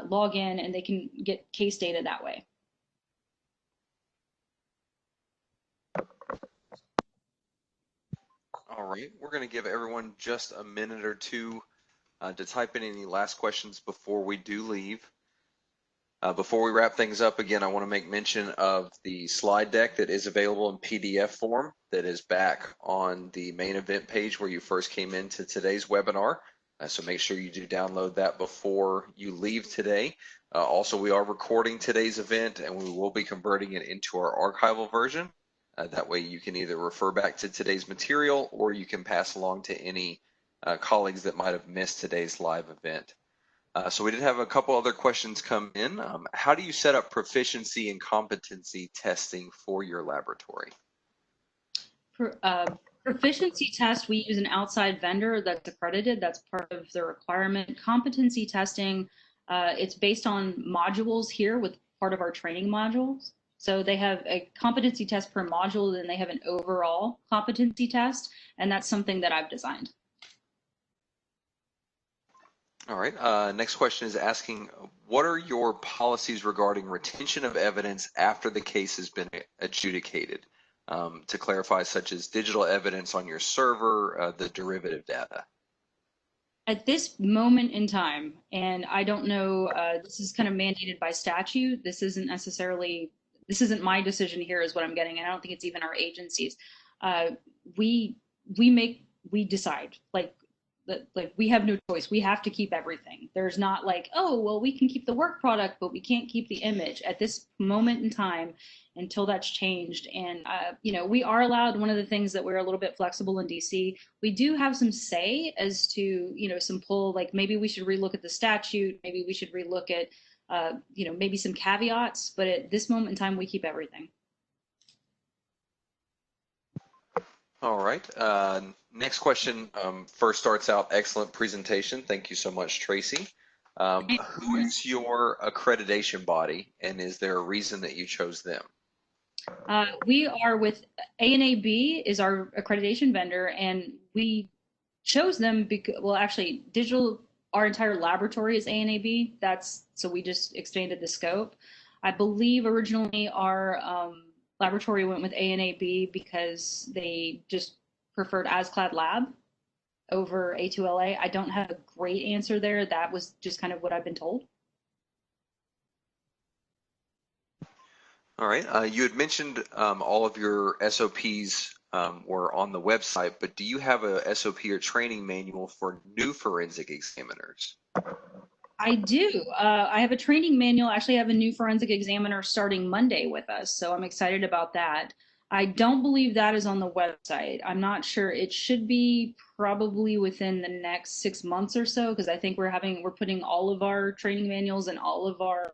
log in, and they can get case data that way. All right, we're going to give everyone just a minute or two to type in any last questions before we do leave. Before we wrap things up, again, I want to make mention of the slide deck that is available in PDF form that is back on the main event page where you first came into today's webinar. So make sure you do download that before you leave today. Also, we are recording today's event and we will be converting it into our archival version. That way you can either refer back to today's material or you can pass along to any colleagues that might have missed today's live event. So we did have a couple other questions come in. How do you set up proficiency and competency testing for your laboratory? Proficiency test, we use an outside vendor that's accredited. That's part of the requirement. Competency testing, it's based on modules here with part of our training modules. So they have a competency test per module, then they have an overall competency test, and that's something that I've designed. All right, next question is asking, what are your policies regarding retention of evidence after the case has been adjudicated? To clarify, such as digital evidence on your server, the derivative data. At this moment in time, and I don't know, this is kind of mandated by statute. This isn't my decision here is what I'm getting, and I don't think it's even our agencies. We decide, like we have no choice. We have to keep everything. There's not like, oh, well, we can keep the work product, but we can't keep the image at this moment in time until that's changed. And, we are allowed, one of the things that we're a little bit flexible in DC, we do have some say as to, some pull, like maybe we should relook at the statute. Maybe we should relook at, maybe some caveats, but at this moment in time, we keep everything. All right. Next question first starts out, excellent presentation. Thank you so much, Tracy. Who is your accreditation body, and is there a reason that you chose them? We are with ANAB is our accreditation vendor, and we chose them because, well, actually, our entire laboratory is ANAB. So we just expanded the scope. I believe originally our laboratory went with ANAB because they just preferred ASCLD Lab over A2LA. I don't have a great answer there. That was just kind of what I've been told. All right. You had mentioned all of your SOPs were on the website, but do you have a SOP or training manual for new forensic examiners? I do. I have a training manual. Actually, I have a new forensic examiner starting Monday with us, so I'm excited about that. I don't believe that is on the website. I'm not sure. It should be probably within the next 6 months or so, because I think we're putting all of our training manuals and all of our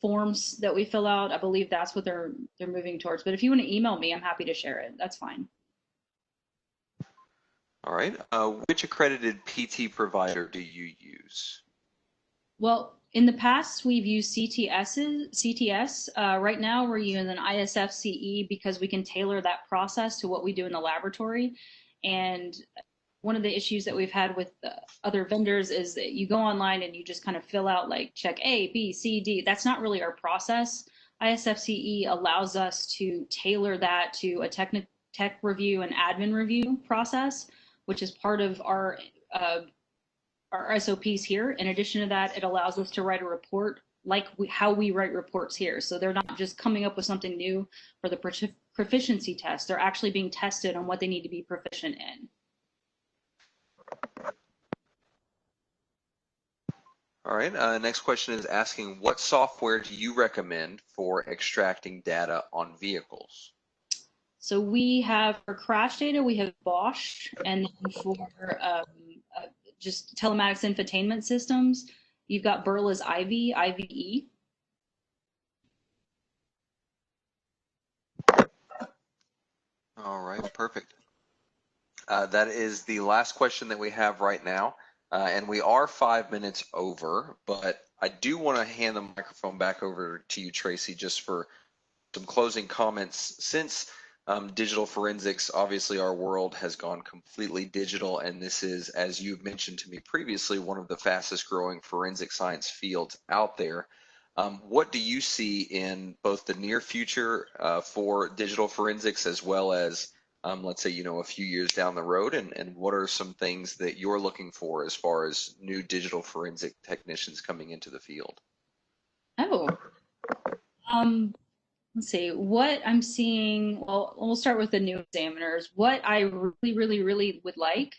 forms that we fill out. I believe that's what they're moving towards. But if you want to email me, I'm happy to share it. That's fine. All right. Which accredited PT provider do you use? Well, in the past, we've used CTS. Right now, we're using an ISFCE because we can tailor that process to what we do in the laboratory. And one of the issues that we've had with other vendors is that you go online and you just kind of fill out like check A, B, C, D. That's not really our process. ISFCE allows us to tailor that to a tech review and admin review process, which is part of our SOPs here. In addition to that, it allows us to write a report like how we write reports here. So they're not just coming up with something new for the proficiency test. They're actually being tested on what they need to be proficient in. All right. Next question is asking, what software do you recommend for extracting data on vehicles? So we have for crash data, we have Bosch, and then for uh, just telematics infotainment systems, you've got Berla's IVE. All right, perfect. That is the last question that we have right now, and we are 5 minutes over, but I do want to hand the microphone back over to you, Tracy, just for some closing comments. Since digital forensics, obviously our world has gone completely digital, and this is, as you've mentioned to me previously, one of the fastest growing forensic science fields out there. What do you see in both the near future for digital forensics as well as let's say, a few years down the road, and what are some things that you're looking for as far as new digital forensic technicians coming into the field? Oh, um, let's see what I'm seeing. Well, we'll start with the new examiners. What I really would like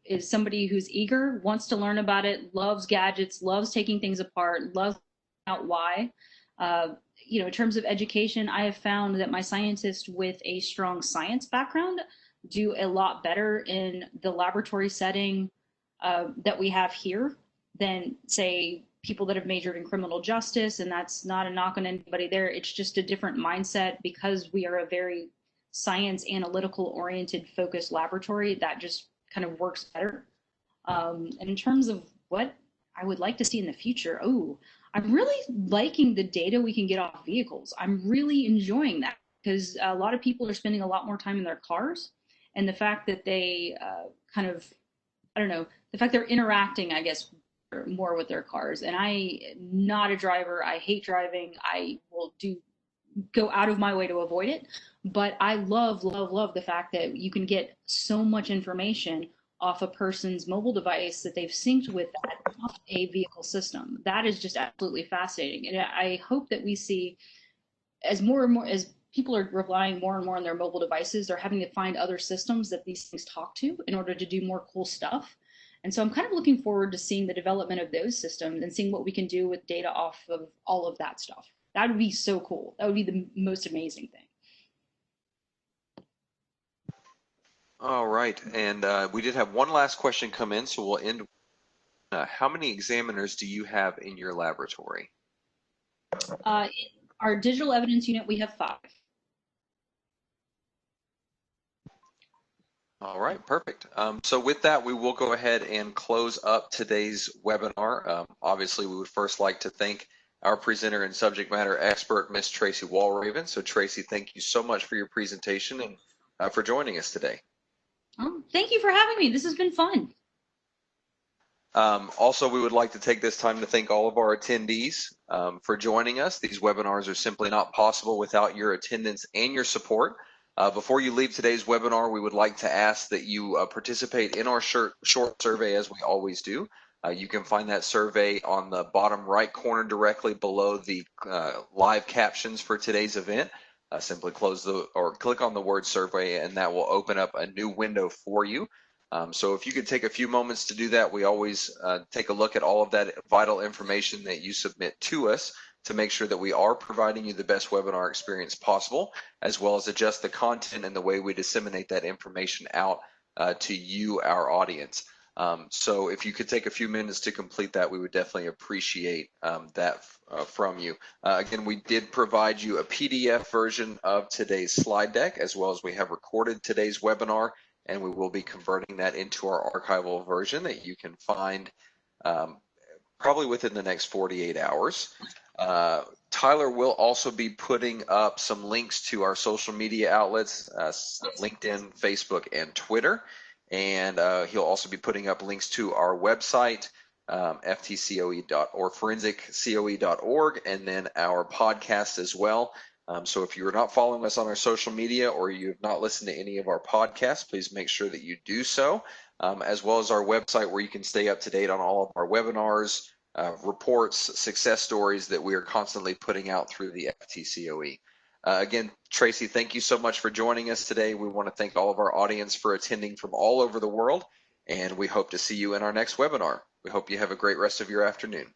is somebody who's eager, wants to learn about it, loves gadgets, loves taking things apart, loves out why. In terms of education, I have found that my scientists with a strong science background do a lot better in the laboratory setting that we have here than, say, people that have majored in criminal justice. And that's not a knock on anybody there. It's just a different mindset because we are a very science analytical oriented focused laboratory that just kind of works better. And in terms of what I would like to see in the future, I'm really liking the data we can get off vehicles. I'm really enjoying that because a lot of people are spending a lot more time in their cars, and the fact that they kind of, I don't know, the fact they're interacting, I guess, more with their cars. And I, not a driver, I hate driving. I will go out of my way to avoid it. But I love the fact that you can get so much information off a person's mobile device that they've synced with that off a vehicle system. That is just absolutely fascinating. And I hope that we see as more and more as people are relying more and more on their mobile devices, they're having to find other systems that these things talk to in order to do more cool stuff. And so I'm kind of looking forward to seeing the development of those systems and seeing what we can do with data off of all of that stuff. That would be so cool. That would be the most amazing thing. All right, and we did have one last question come in, so we'll end. How many examiners do you have in your laboratory? In our digital evidence unit, we have 5. All right, perfect. So with that, we will go ahead and close up today's webinar. Obviously, we would first like to thank our presenter and subject matter expert, Miss Tracy Walraven. So Tracy, thank you so much for your presentation and for joining us today. Thank you for having me. This has been fun. Also, we would like to take this time to thank all of our attendees for joining us. These webinars are simply not possible without your attendance and your support. Before you leave today's webinar, we would like to ask that you participate in our short survey as we always do. You can find that survey on the bottom right corner directly below the live captions for today's event. Simply click on the word survey and that will open up a new window for you. So if you could take a few moments to do that, we always take a look at all of that vital information that you submit to us to make sure that we are providing you the best webinar experience possible, as well as adjust the content and the way we disseminate that information out to you, our audience. So if you could take a few minutes to complete that, we would definitely appreciate that from you. Again, we did provide you a PDF version of today's slide deck, as well as we have recorded today's webinar, and we will be converting that into our archival version that you can find probably within the next 48 hours. Tyler will also be putting up some links to our social media outlets, LinkedIn, Facebook, and Twitter. And he'll also be putting up links to our website, ftcoe.org, forensiccoe.org, and then our podcast as well. So if you're not following us on our social media or you have not listened to any of our podcasts, please make sure that you do so, as well as our website where you can stay up to date on all of our webinars, reports, success stories that we are constantly putting out through the FTCOE. Again, Tracy, thank you so much for joining us today. We want to thank all of our audience for attending from all over the world, and we hope to see you in our next webinar. We hope you have a great rest of your afternoon.